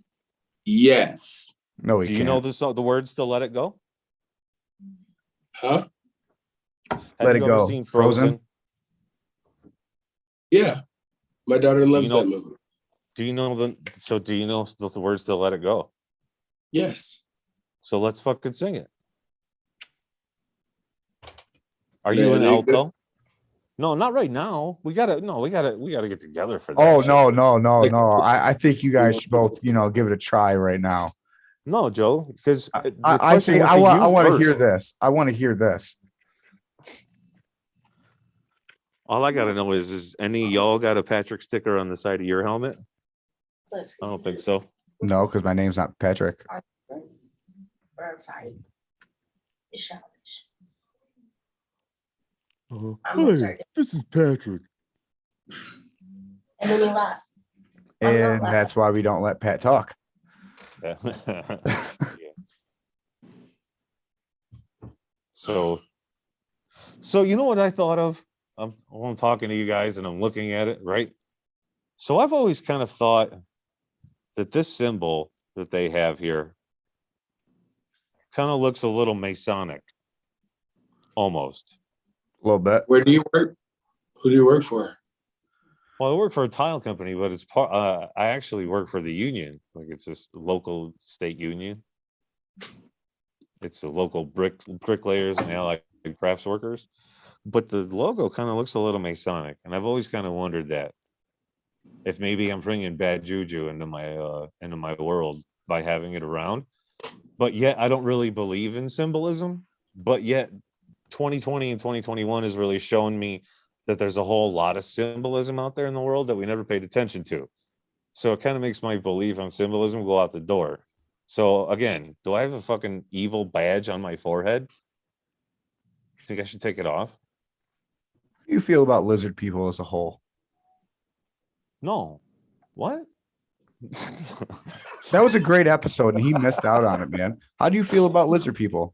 Yes.
No, we
Do you
can't.
know the words to Let It Go?
Huh?
Have
Let
you
It
ever
Go.
seen
Frozen?
Yeah. My daughter loves
know-
that movie.
Do you know the words to Let It Go?
Yes.
So let's fucking sing it. Are
Let
you an
it
alto?
go.
No, not right now. We gotta get together for that.
Oh
shit.
no. I think you guys should both, give it a try right now.
No, Joe, because
I think I want to hear this. I want to hear this.
All I gotta know is any of y'all got a Patrick sticker on the side of your helmet? I don't think so.
No, because my name's not Patrick.
It's childish.
Uh,
I'm gonna start it.
This is Patrick.
And then you laugh. I'm not
And
laughing.
that's why we don't let Pat talk.
Yeah. So you know what I thought of? I'm talking to you guys and I'm looking at it, right? So I've always kind of thought that this symbol that they have here kind of looks a little Masonic, almost.
A little bit.
Where do you work? Who do you work for?
Well, I work for a tile company, but it's part. I actually work for the union. Like it's this local state union. It's the local bricklayers and allied crafts workers. but the logo kind of looks a little Masonic, and I've always kind of wondered that if maybe I'm bringing bad juju into my world by having it around. But yet I don't really believe in symbolism. But yet 2020 and 2021 has really shown me that there's a whole lot of symbolism out there in the world that we never paid attention to. So it kind of makes my belief on symbolism go out the door. So again, do I have a fucking evil badge on my forehead? You think I should take it off?
How do you feel about lizard people as a whole?
No. What?
That was a great episode, and he missed out on it, man. How do you feel about lizard people?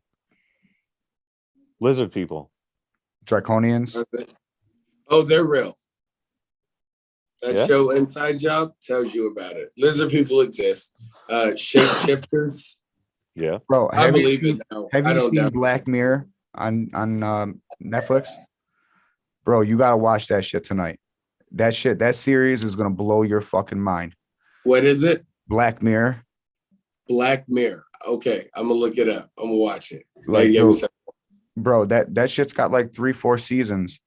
Lizard people.
Draconians?
Oh, they're real. That
Yeah?
show Inside Job tells you about it. Lizard people exist. Shapeshifters.
Yeah.
Bro,
I believe it now.
Have
I
you
don't
seen
doubt it.
Black Mirror on Netflix? Bro, you gotta watch that shit tonight. That series is gonna blow your fucking mind.
What is it?
Black Mirror.
Black Mirror. Okay, I'm gonna look it up. I'm gonna watch it.
Like,
Hey, give me some.
bro, that shit's got like 3-4 seasons,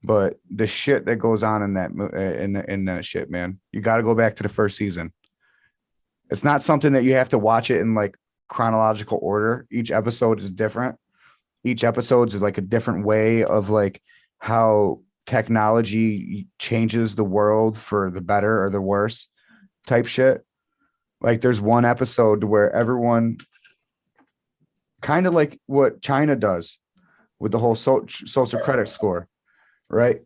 but the shit that goes on in that shit, man, you got to go back to the first season. It's not something that you have to watch it in like chronological order. Each episode is different. Each episode is like a different way of like how technology changes the world for the better or the worse type shit. Like there's one episode where everyone kind of like what China does with the whole social credit score, right?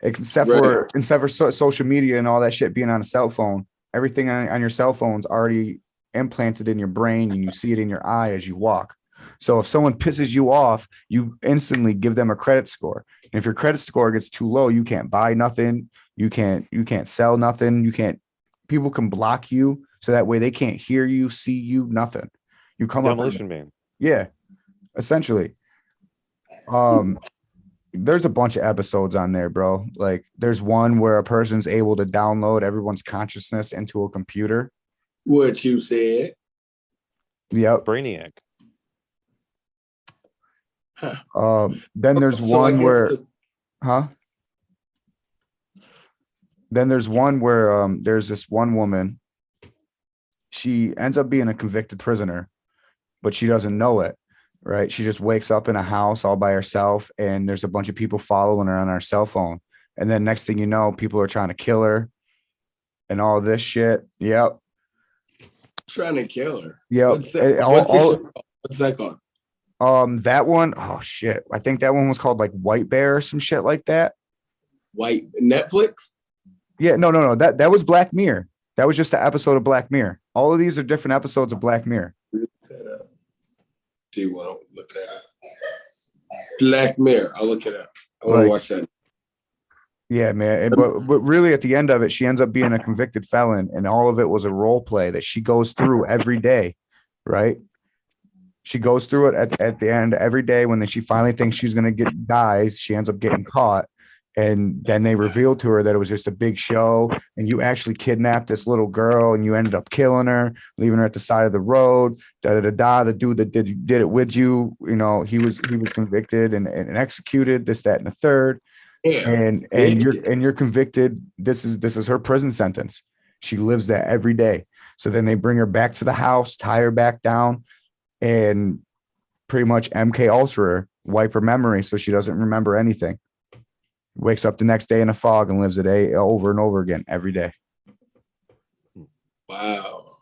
Except for social media and all that shit being on a cell phone, everything on your cell phone's already implanted in your brain, and you see it in your eye as you walk. So if someone pisses you off, you instantly give them a credit score. And if your credit score gets too low, you can't buy nothing, you can't sell nothing, people can block you, so that way they can't hear you, see you, nothing. You come
Demolition Man.
Yeah, essentially. There's a bunch of episodes on there, bro. Like there's one where a person's able to download everyone's consciousness into a computer.
What you said.
Yep.
Brainiac.
Then there's one where Then there's one where there's this one woman. She ends up being a convicted prisoner, but she doesn't know it. Right. She just wakes up in a house all by herself, and there's a bunch of people following her on her cell phone. And then next thing you know, people are trying to kill her and all this shit. Yep.
Trying to kill her.
Yep.
What's that called?
That one, oh shit. I think that one was called like White Bear or some shit like that.
White Netflix?
Yeah, no. That was Black Mirror. That was just an episode of Black Mirror. All of these are different episodes of Black Mirror.
Do you want to look that up? Black Mirror. I'll look it up. I want to watch that.
Yeah, man. But really, at the end of it, she ends up being a convicted felon, and all of it was a role play that she goes through every day, right? She goes through it at the end every day. When she finally thinks she's going to die, she ends up getting caught. And then they revealed to her that it was just a big show, and you actually kidnapped this little girl, and you ended up killing her, leaving her at the side of the road. The dude that did it with you, he was convicted and executed. This, that, and the third. Yeah. And you're convicted. This is her prison sentence. She lives that every day. So then they bring her back to the house, tie her back down, and pretty much MK Ultra her, wipe her memory so she doesn't remember anything. Wakes up the next day in a fog and lives a day over and over again every day.
Wow.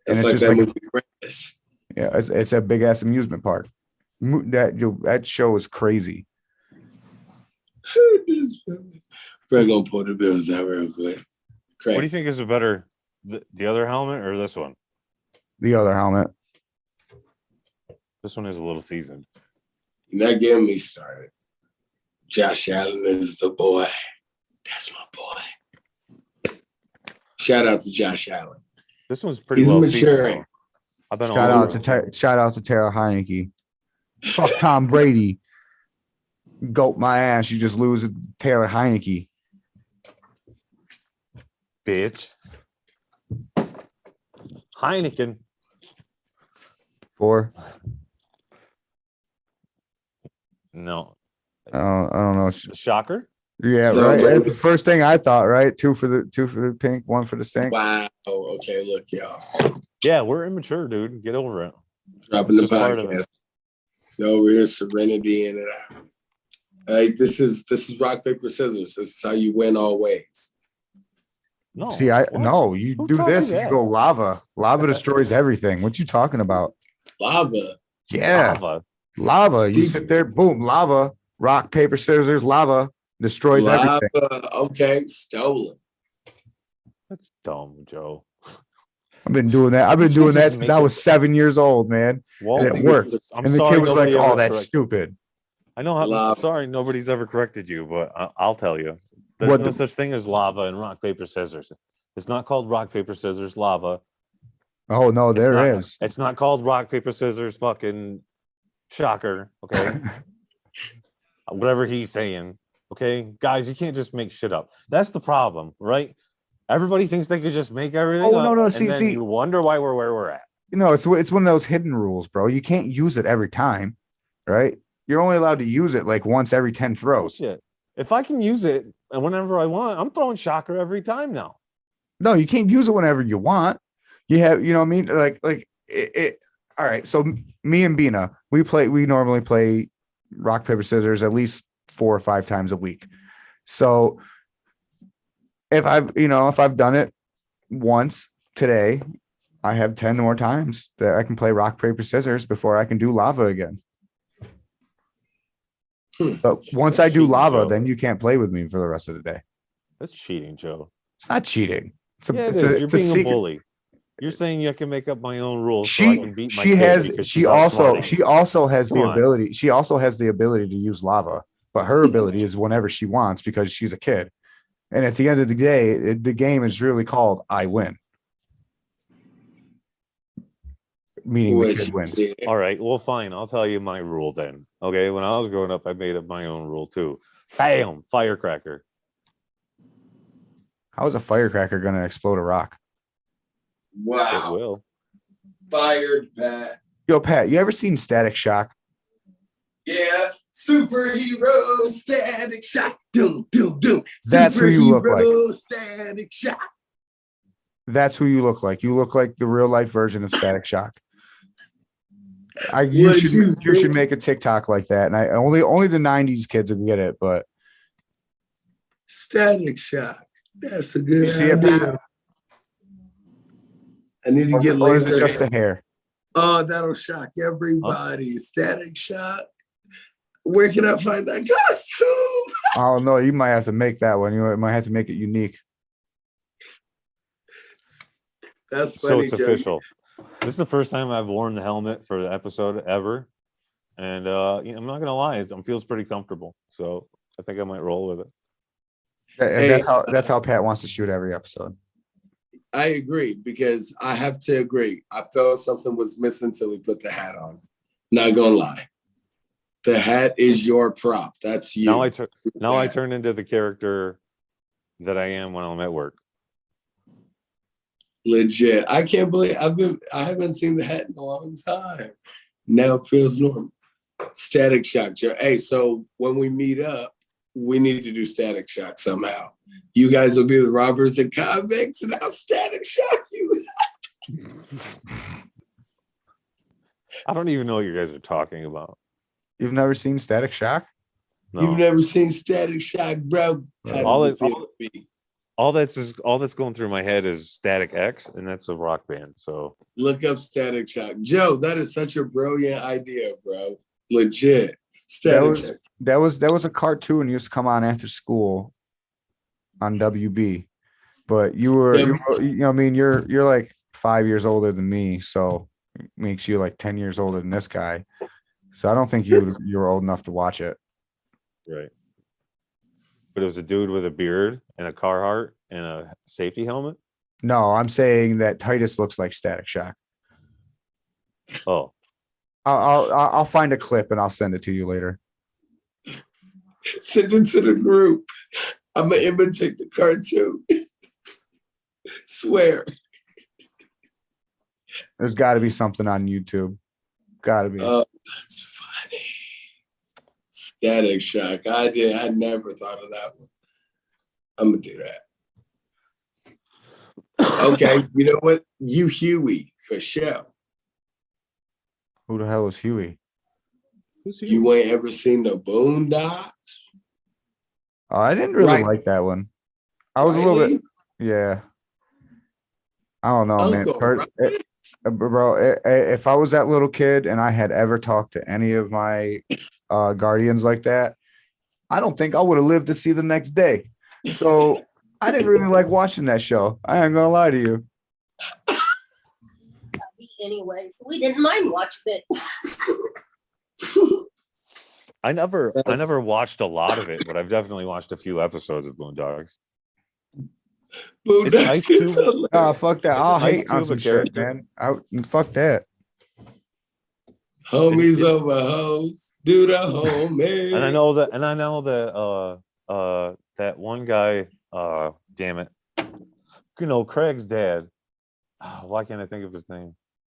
It's
like
just
that
like,
movie.
Yeah, it's a big ass amusement park. That show is crazy.
We're gonna pull the bills out real quick.
What do you think is a better, the other helmet or this one?
The other helmet.
This one is a little seasoned.
You're not getting me started. Josh Allen is the boy. That's my boy. Shout out to Josh Allen.
This one's pretty
He's
well
maturing.
seasoned.
Shout out to Tara Heineke. Fuck Tom Brady. Gulp my ass. You just lose to Taylor Heineke.
Bitch. Heineken.
4.
No.
I don't know.
The shocker.
Yeah,
So
right.
red-
That's the first thing I thought. Right, two for the pink, one for the stink.
Wow. Okay, look, y'all.
Yeah, we're immature, dude. Get over it.
Dropping the
It's just part of
podcast.
it.
No, we're serenity in and out. All right, this is rock, paper, scissors. This is how you win always.
No.
See,
what?
you
Who
do
taught me
this, and you
that?
go lava. Lava destroys everything. What you talking about?
Lava.
Yeah, lava. You sit there, boom, lava. Rock, paper, scissors, lava destroys everything.
Lava. Okay, stolen.
That's dumb, Joe.
I've been doing that. I've been
You can't
doing that
just
since
make
I
it-
was 7 years old, man.
Well,
And it worked.
I'm
And the
sorry
kid was like,
nobody
"Oh,
ever
that's
correct-
stupid."
I know. I'm
Lava.
sorry nobody's ever corrected you, but I'll tell you. There's
What
no
the-
such thing as lava and rock, paper, scissors. It's not called rock, paper, scissors, lava.
Oh no, there is.
It's not called rock, paper, scissors, fucking shocker. Okay. Whatever he's saying. Okay. Guys, you can't just make shit up. That's the problem, right? Everybody thinks they could just make everything
Oh,
up.
no,
And
see,
then you wonder why we're where we're at.
It's one of those hidden rules, bro. You can't use it every time, right? You're only allowed to use it like once every 10 throws.
Shit. If I can use it and whenever I want, I'm throwing shocker every time now.
No, you can't use it whenever you want. You have, you know what I mean? Like it. All right. So me and Bina, we normally play rock, paper, scissors at least 4 or 5 times a week. So if I've done it once today, I have 10 more times that I can play rock, paper, scissors before I can do lava again. But once I do
cheating,
lava,
Joe.
then you can't play with me for the rest of the day.
That's cheating, Joe.
It's not cheating. It's
Yeah, it
it's
is. You're
it's a
being a
secret.
bully. You're saying you can make up my own rules so I
She
can beat my
she
kid
has
because
she
she's
also
outsmarting
she
me.
also has
Come
the
on.
ability. She also has the ability to use lava, but her ability is whenever she wants because she's a kid. And at the end of the day, the game is really called "I win," meaning the kid wins.
All right, well, fine. I'll tell you my rule then. Okay, when I was growing up, I made up my own rule too. Bam, firecracker.
How is a firecracker going to explode a rock?
It
Wow.
will.
Fired, Pat.
Yo, Pat, you ever seen Static Shock?
Yeah. Superhero static shock. Doom, doom, doom.
That's who you look like.
Superhero static shock.
That's who you look like. You look like the real life version of Static Shock.
What
You
you
should
think?
make a TikTok like that. And I only the 90s kids will get it, but
Static shock. That's a good
you see it,
idea.
Pat?
I need to get
Or is it
laser.
just the hair?
Oh, that'll shock everybody. Static shock. Where can I find that costume?
Oh no, you might have to make that one. You might have to make it unique.
That's
So
funny,
it's
Joe.
official. This is the first time I've worn the helmet for the episode ever. And I'm not gonna lie, it feels pretty comfortable. So I think I might roll with it.
And
Hey,
that's how Pat wants to shoot every episode.
I agree because I have to agree. I felt something was missing till he put the hat on. Not gonna lie. The hat is your prop. That's you.
Now I turn into the character that I am when I'm at work.
Legit. I can't believe I haven't seen the hat in a long time. Now it feels normal. Static Shock, Joe. Hey, so when we meet up, we need to do Static Shock somehow. You guys will be the robbers and convicts, and I'll Static Shock you.
I don't even know what you guys are talking about.
You've never seen Static Shock?
No.
You've never seen Static Shock, bro. How
All
does it
it-
feel to be?
all that's going through my head is Static X, and that's a rock band. So
Look up Static Shock. Joe, that is such a brilliant idea, bro. Legit. Static Shock.
That was a cartoon used to come on after school on WB. But you're like 5 years older than me, so it makes you like 10 years older than this guy. So I don't think you were old enough to watch it.
right. But it was a dude with a beard and a Carhartt and a safety helmet.
No, I'm saying that Titus looks like Static Shock.
Oh,
I'll find a clip and I'll send it to you later.
Send it to the group. I'm going to imitate the cartoon. Swear.
There's got to be something on YouTube. Got to be.
Oh, that's funny. Static Shock. I never thought of that one. I'm gonna do that. Okay, you know what? You Huey for sure.
Who the hell is Huey?
You ain't ever seen the Boondocks?
Oh, I didn't really
Right.
like that one. I was a little bit, yeah. I don't know, man.
Uncle, right?
Bro, if I was that little kid and I had ever talked to any of my guardians like that, I don't think I would have lived to see the next day. So I didn't really like watching that show. I ain't gonna lie to you.
Anyway, so we didn't mind watching it.
I never watched a lot of it, but I've definitely watched a few episodes of Boondocks. Isn't Ice
Boondocks is
Cube-
hilarious.
Oh, fuck that. I'll
Ice
hate on
Cube
some
a
shit,
character?
man. Fuck that.
Homies over hoes. Do the homie.
And I know that one guy, damn it. You know, Craig's dad. Why can't I think of his name?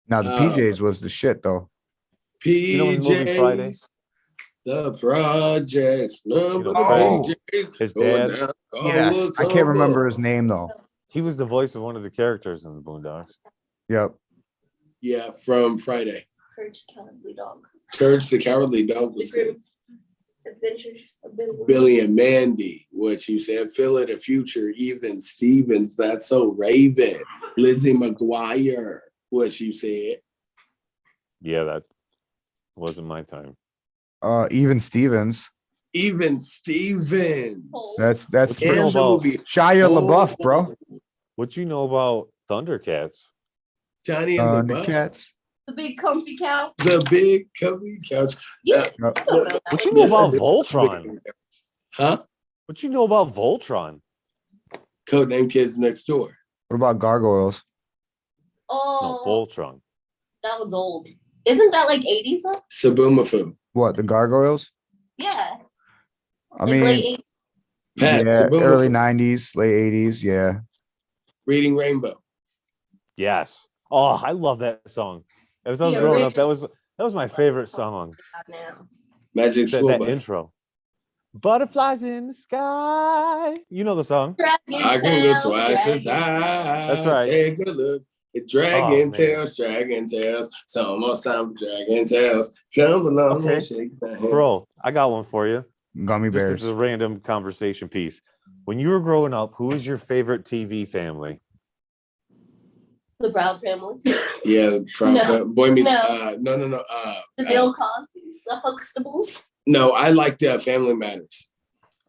Now the PJs was the shit though.
You know in the movie Friday?
PJs, the projects, number
Craig,
the PJs.
his
going
dad.
down,
Yes, I can't remember his name though.
He was the voice of one of the characters in the Boondocks.
Yep.
Yeah, from Friday.
Courage the Cowardly Dog.
Courage the Cowardly Dog was good.
Adventures of
Billy and Mandy, what you said, Phil of the Future, even Stevens, That's So Raven, Lizzie McGuire, what you said.
Yeah, that wasn't my time.
Even Stevens.
Even Stevens.
That's
What you know
In the
about
movie.
Shia
Oh,
LaBeouf, bro.
what you know about Thundercats?
Johnny and the Buck.
Cats.
The Big Comfy Cow.
The Big Comfy Couch.
Yeah.
Uh,
I don't know that
What you
one.
know
Yes, I
about
do.
Voltron?
Huh?
What you know about Voltron?
Codename Kids Next Door.
What about gargoyles?
No,
Oh,
Voltron.
that one's old. Isn't that like 80s though?
Sabumafu.
What, the gargoyles?
Yeah.
I
Like
mean,
late 80s.
Pat
yeah,
Sabumafu.
early 90s, late 80s, yeah.
Reading Rainbow.
Yes. Oh, I love that song. As I was
The
growing up,
original.
that was my favorite song.
Now.
Magic School
That
Bus.
intro. Butterflies in the sky. You know the song.
Dragon
I can go
Tail,
twice as
Dragon
high.
That's right.
Take a look. At Dragon Tails, Dragon Tails. So almost time for Dragon Tails. Come along
Okay.
and shake my hand.
Bro, I got one for you.
Gummy
This
bears.
is a random conversation piece. When you were growing up, who was your favorite TV family?
The Brown family.
Yeah,
No.
Boy Meets
No.
no.
The Bill Cosby's, the Huxtables.
No, I like Family Matters.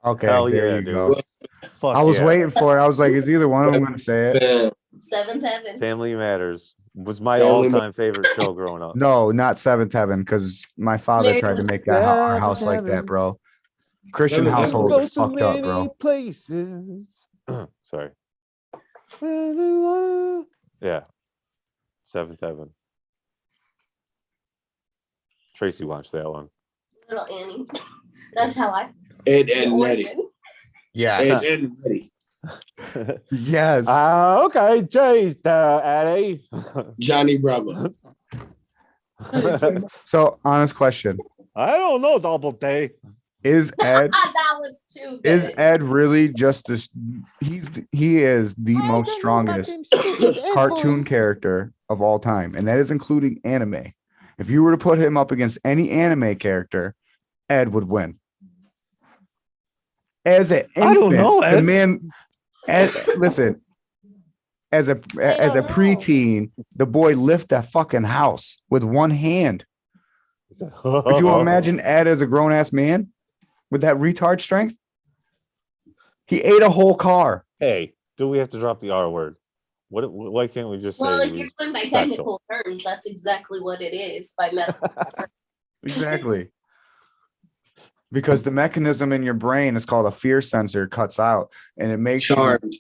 Okay,
Hell
there
yeah,
you
dude.
go.
Fuck
I was
yeah.
waiting for it. I was like, is either one of them going to say it?
Man,
Seventh Heaven.
Family Matters was my
Family
all-time favorite show growing up.
No, not Seventh Heaven, because my father
Mary
tried to
was
make that our house
Seventh
like that,
Heaven.
bro. Christian
Seventh Heaven
household
Go
is
so
fucked up,
many
bro.
places. Sorry. Yeah. Seventh Heaven. Tracy watched that one.
Little Annie. That's how I.
Ed
the
and Nettie.
orphan.
Yes.
Ed and Nettie.
Yes.
Okay, Jay's Eddie.
Johnny Bravo.
So, honest question.
I don't know, Double D.
Is Ed
That was too good.
is Ed really just this? He is the most strongest cartoon character of all time, and that is including anime. If you were to put him up against any anime character, Ed would win. As an infant,
I don't know,
the
Ed.
man. Listen, as a preteen, the boy lift that fucking house with one hand. Could you imagine Ed as a grown ass man with that retard strength? He ate a whole car.
Hey, do we have to drop the R word? Why can't we just
Well,
say
if you're
he's
going by
special?
technical terms, that's exactly what it is by medical.
Exactly. Because the mechanism in your brain is called a fear sensor cuts out, and it makes
Charmed.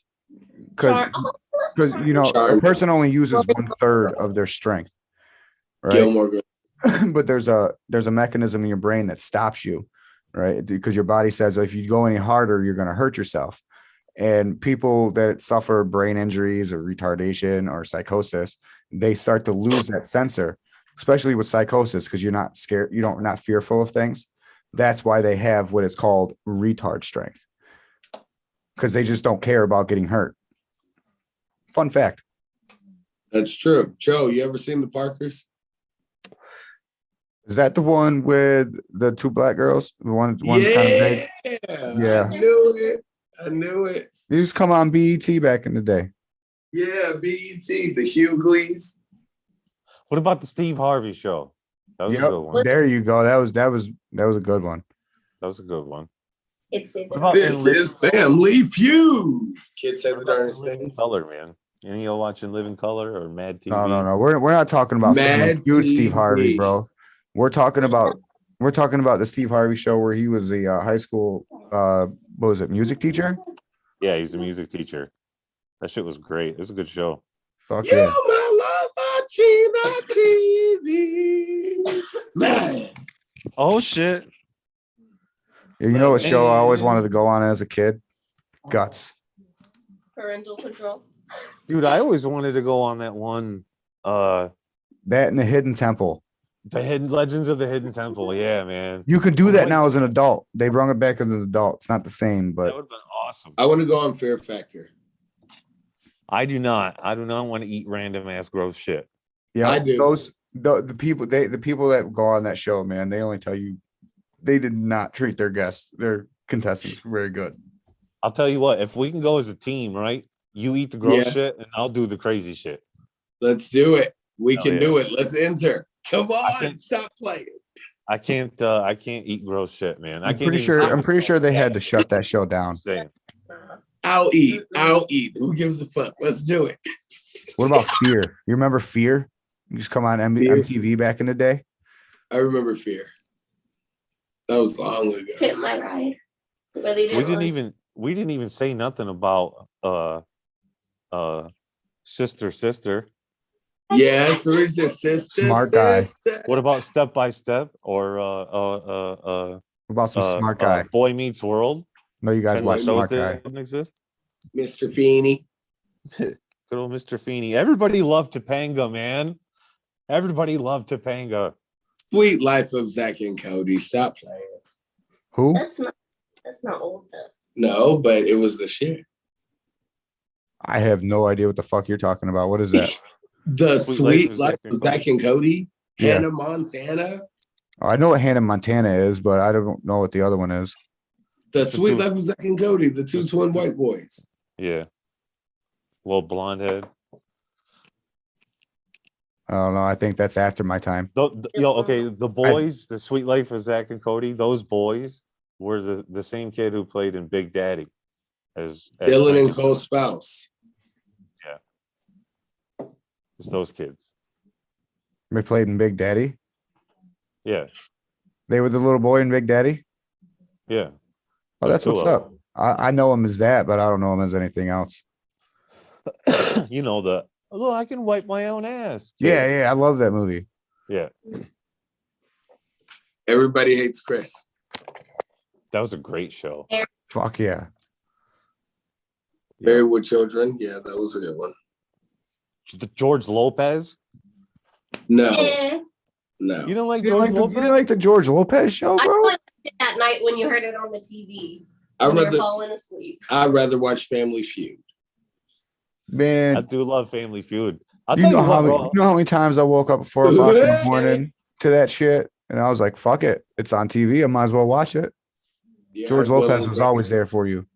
because you know a
Charmed.
person only uses 1/3 of their strength, right?
Gilmore Girls.
But there's a mechanism in your brain that stops you, right? Because your body says, if you go any harder, you're going to hurt yourself. And people that suffer brain injuries or retardation or psychosis, they start to lose that sensor, especially with psychosis, because you're not scared, you're not fearful of things. That's why they have what is called retard strength. Because they just don't care about getting hurt. Fun fact.
That's true. Joe, you ever seen the Parkers?
Is that the one with the two black girls? The one kind of big? Yeah.
I knew it.
They used to come on BET back in the day.
Yeah, BET, the Hughleys.
What about the Steve Harvey show? That was a good one.
There you go. That was a good one.
That was a good one.
It's
What about
This is Family Feud. Kids say the darndest things.
Color, man. Any of y'all watching Live in Color or Mad TV?
No. We're not talking about
Mad
Steve
TV.
Harvey, bro. We're talking about the Steve Harvey show where he was the high school what was it, music teacher?
Yeah, he's a music teacher. That shit was great. It was a good show.
Fuck
You're
yeah.
my love, TV. Man.
Oh shit.
You know what show I always wanted to go on as a kid? Guts.
Parental control.
Dude, I always wanted to go on that one
That and the Hidden Temple.
the Hidden Legends of the Hidden Temple. Yeah, man.
You could do that now as an adult. They brought it back as an adult. It's not the same, but
That would have been awesome.
I want to go on Fear Factor.
I do not want to eat random ass gross shit.
yeah,
I do.
The people that go on that show, man, they only tell you they did not treat their contestants very good.
I'll tell you what, if we can go as a team, right? You eat the gross
Yeah.
shit and I'll do the crazy shit.
Let's do it. We
Hell
can
yeah.
do it. Let's enter. Come on,
can-
stop playing.
I can't eat gross shit, man.
I'm pretty sure they had to shut that show down.
I'll eat. Who gives a fuck? Let's do it.
What about Fear? You remember Fear? You just come on
Fear?
MTV back in the day.
I remember Fear. That was long ago.
Hit my ride. Where they
We didn't even say nothing about sister.
Yes, where's the sister?
Smart guy.
Sister.
What about Step by Step or
What about some Smart Guy?
Boy Meets World?
No, you guys
Kind of
watch
like
Smart
those
Guy.
didn't exist.
Mr. Feeney.
Good old Mr. Feeney. Everybody loved Topanga, man. Everybody loved Topanga.
Sweet Life of Zach and Cody. Stop playing.
Who?
That's not old though.
No, but it was the shit.
I have no idea what the fuck you're talking about. What is that?
The Sweet Life of Zach and Cody.
Yeah.
Hannah Montana.
Oh, I know what Hannah Montana is, but I don't know what the other one is.
The Sweet Life of Zach and Cody. The two twin white boys.
Yeah. Little blonde head.
I don't know. I think that's after my time.
The boys, the Sweet Life of Zach and Cody, those boys were the same kid who played in Big Daddy as
Dylan and Cole's spouse.
It's those kids.
They played in Big Daddy.
Yeah.
They were the little boy in Big Daddy.
Yeah.
Oh, that's what's up. I know him as that, but I don't know him as anything else.
You know I can wipe my own ass.
Yeah, I love that movie.
Yeah.
Everybody Hates Chris.
That was a great show.
Fuck yeah.
Married with Children. Yeah, that was a good one.
The George Lopez.
No.
Yeah.
No.
You don't like
You
George
didn't
Lopez?
like the George Lopez show,
I
bro?
really liked it that night when you heard it on the TV.
I'd
When you're falling asleep.
rather watch Family Feud.
Man,
I do love Family Feud. I'll
you
tell
know
you
how
what,
many times I woke up at 4 o'clock in the morning to that shit, and I was like, "Fuck it, it's on TV. I might as well watch it."
Yeah,
George
Will
Lopez
and
was
Grace.
always there for you.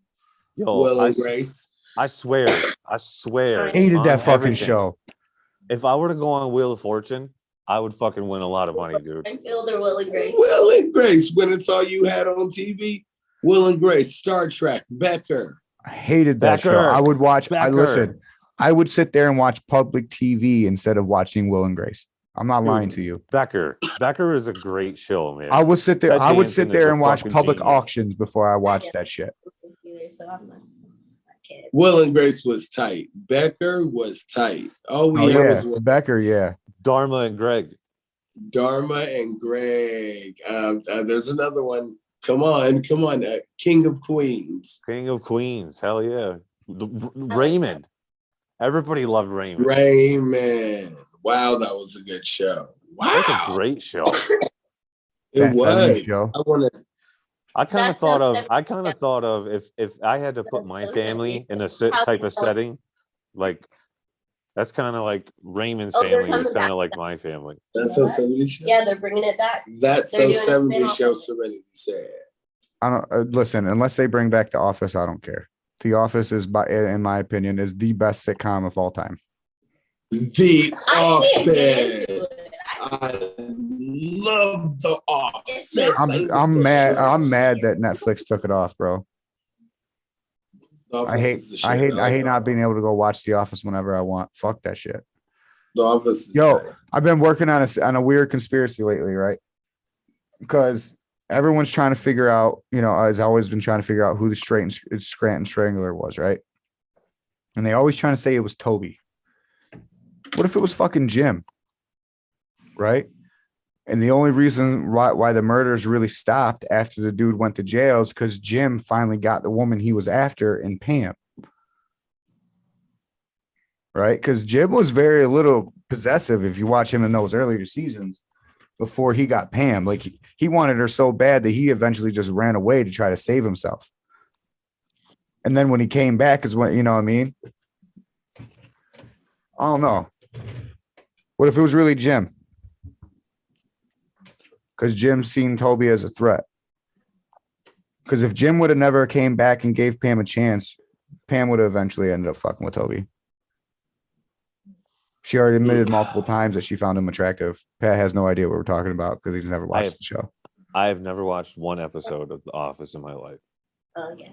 Will
I
and Grace.
swear.
Hated
on
that fucking
everything.
show.
If I were to go on Wheel of Fortune, I would fucking win a lot of money, dude.
Renfield or Will and Grace.
Will and Grace. When it's all you had on TV. Will and Grace. Star Trek. Becker.
I hated that show.
Becker.
I would watch.
Becker.
I would sit there and watch public TV instead of watching Will and Grace. I'm not lying to you.
Becker is a great show, man.
I would sit there.
Ted
I would
Danson
sit
is
there
a
and watch
fucking
public
genius.
auctions before I watched that shit.
So I'm not a kid.
Will and Grace was tight. Becker was tight. Oh,
Oh
yeah.
yeah, Becker. Yeah.
Dharma and Greg.
Dharma and Greg. There's another one. Come on. King of Queens.
King of Queens. Hell yeah. Raymond. Everybody loved Raymond.
Raymond. Wow, that was a good show. Wow.
That's a great show.
It
That
was.
show.
I kind of
That's so
thought of if I had to put
That's
my
so
family in a
How
type
you
of
know-
setting, like that's kind of like Raymond's
Oh, they're
family was
coming
kind
back.
of like my family.
That's so 70 show.
Yeah, they're bringing it back.
That's
They're
so
doing a
70
spin-off
show
of it.
Serenity said.
I don't listen, unless they bring back The Office, I don't care. The Office is, in my opinion, is the best sitcom of all time.
The
I can't get into
Office.
it.
I love The Office.
It's
I'm mad. I'm mad that Netflix took it off, bro.
The Office
I hate
is the shit.
I hate
like The
not being able to go watch The Office whenever I want. Fuck that shit.
Office is
Yo,
tight.
I've been working on a weird conspiracy lately, right? Because everyone's trying to figure out, has always been trying to figure out who the Scranton Strangler was, right? And they always trying to say it was Toby. What if it was fucking Jim? Right? And the only reason why the murders really stopped after the dude went to jail is because Jim finally got the woman he was after in Pam. Right? Because Jim was very little possessive if you watch him in those earlier seasons before he got Pam. Like he wanted her so bad that he eventually just ran away to try to save himself. And then when he came back is when, you know what I mean? I don't know. What if it was really Jim? Because Jim seen Toby as a threat. Because if Jim would have never came back and gave Pam a chance, Pam would have eventually ended up fucking with Toby. She already admitted multiple times that she found him attractive. Pat has no idea what we're talking about because he's never watched the show.
I have never watched one episode of The Office in my life.
Oh, yeah.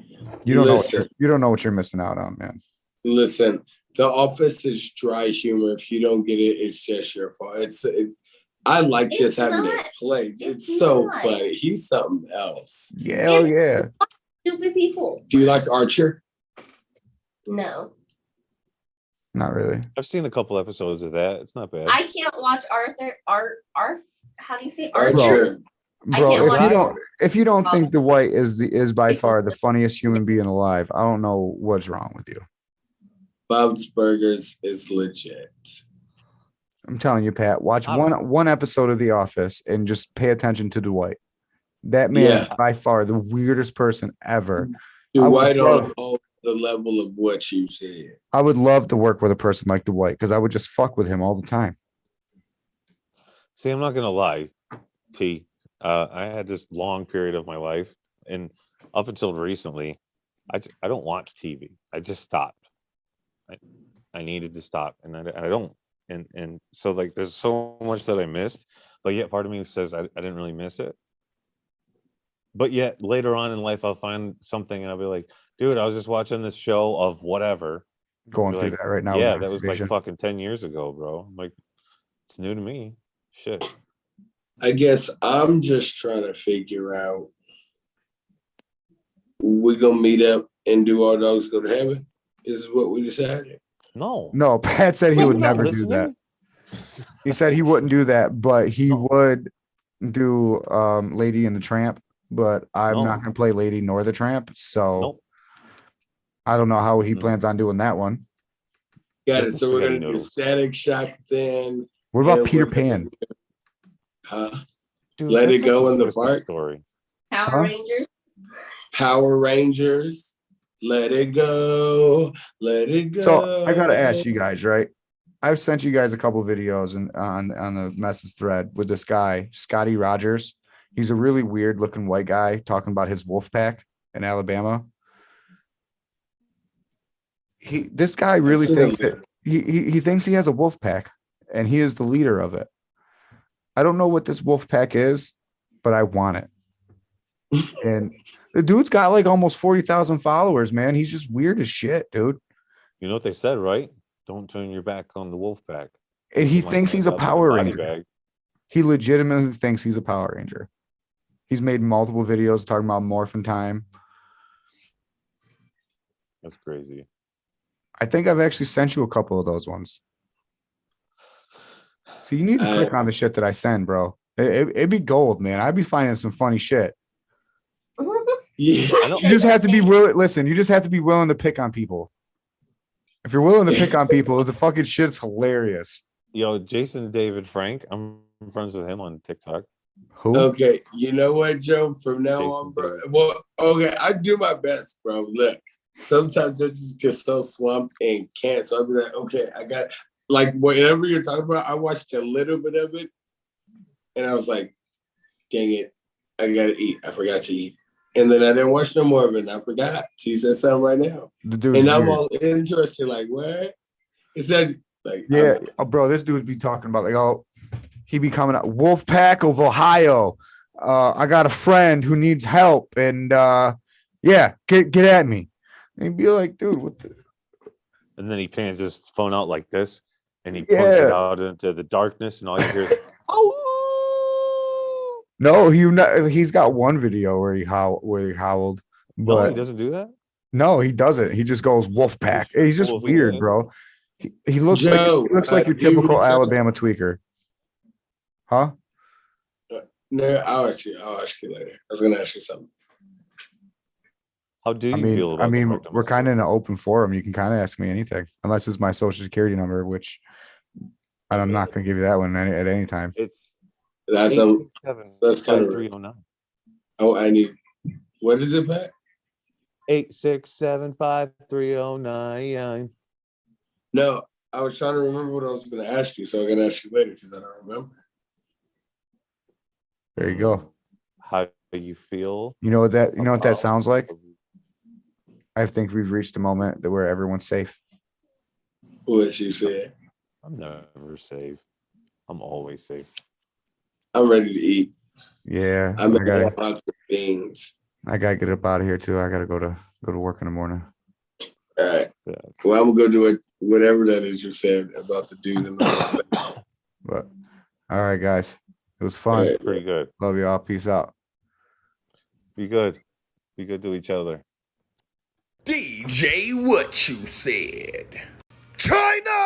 You don't know what you're missing out on, man.
Listen, The Office is dry humor. If you don't get it, it's just your fault. I like just
It's
having
not.
it played.
It's
It's so
not.
funny. He's something else.
Yeah, hell yeah.
Stupid people.
Do you like Archer?
No.
Not really.
I've seen a couple episodes of that. It's not bad.
I can't watch how do you say
Archer.
I can't
Bro,
watch
if you don't think Dwight is by far the funniest human being alive, I don't know what's wrong with you.
Bob's Burgers is legit.
I'm telling you, Pat, watch one episode of The Office and just pay attention to Dwight. That man is by far the weirdest person ever.
Dwight on the level of what you said.
I would love to work with a person like Dwight because I would just fuck with him all the time.
See, I'm not gonna lie, T. I had this long period of my life, and up until recently, I don't watch TV. I just stopped. I needed to stop, and I don't. And so like, there's so much that I missed, but yet part of me says I didn't really miss it. But yet later on in life, I'll find something and I'll be like, dude, I was just watching this show of whatever.
Going through that right now.
Yeah, that was like fucking 10 years ago, bro. I'm like, it's new to me. Shit.
I guess I'm just trying to figure out, we gonna meet up and do All Dogs Go to Heaven? Is what we decided?
No, Pat said he would never do that. He said he wouldn't do that, but he would do Lady and the Tramp. But I'm not going to play Lady nor the Tramp, so I don't know how he plans on doing that one.
Got it. So we're going to do Static Shock then.
What about Peter Pan?
Dude,
Let It Go in the Park.
Story.
Power Rangers.
Power Rangers. Let it go. Let it go.
So I got to ask you guys, right? I've sent you guys a couple videos on the message thread with this guy, Scotty Rogers. He's a really weird looking white guy talking about his wolf pack in Alabama. This guy really thinks that he thinks he has a wolf pack and he is the leader of it. I don't know what this wolf pack is, but I want it. And the dude's got like almost 40,000 followers, man. He's just weird as shit, dude.
You know what they said, right? Don't turn your back on the wolf pack.
And he thinks he's a Power Ranger. He legitimately thinks he's a Power Ranger. He's made multiple videos talking about Morphin Time.
That's crazy.
I think I've actually sent you a couple of those ones. So you need to click on the shit that I send, bro. It'd be gold, man. I'd be finding some funny shit.
Yeah.
You just have to be willing. Listen, you just have to be willing to pick on people. If you're willing to pick on people, the fucking shit's hilarious.
Yo, Jason David Frank, I'm friends with him on TikTok.
Who?
Okay, you know what, Joe? From now
Jason
on, bro.
Taylor.
Well, okay, I do my best, bro. Look, sometimes I just get so swamped and can't. So I'll be like, okay, I got like whatever you're talking about. I watched a little bit of it, and I was like, dang it, I gotta eat. I forgot to eat, and then I didn't watch no more of it. And I forgot. He said something right now,
The dude's
and I'm
weird.
all interested. Like, what? It said, like,
Yeah, bro, this dude's be talking about like, oh, he be coming out Wolfpack of Ohio. I got a friend who needs help, and yeah, get at me. And he'd be like, dude, what the?
And then he pans his phone out like this, and he points it out into the darkness, and all you hear is, oh.
No, he's got one video where he howled,
No,
but
he doesn't do that.
no, he doesn't. He just goes Wolfpack. He's just
Well,
weird,
yeah.
bro. He looks
Joe,
like your
do you
typical
reach out?
Alabama tweaker, huh?
No, I'll ask you later. I was gonna ask you something.
How do you feel about the rectum
we're kind of
escape?
in an open forum. You can kind of ask me anything, unless it's my social security number, which I'm not going to give you that one at any time.
It's
That's kind of
309.
Oh, I need. What is it, Pat?
8675309.
No, I was trying to remember what I was going to ask you, so I'm going to ask you later because I don't remember.
There you go.
How do you feel?
You know what that
about-
sounds like? I think we've reached a moment where everyone's safe.
What you said.
I'm never safe. I'm always safe.
I'm ready to eat.
Yeah,
I'm
I
going
gotta
to have lots of beans.
get up out of here too. I gotta go to work in the morning.
All right.
Yeah.
Well, I'm going to go do it. Whatever that is you said about the dude. In the
But all right, guys, it was fun.
All right.
Pretty good.
Love you all. Peace out.
Be good. Be good to each other.
DJ What You Said. China!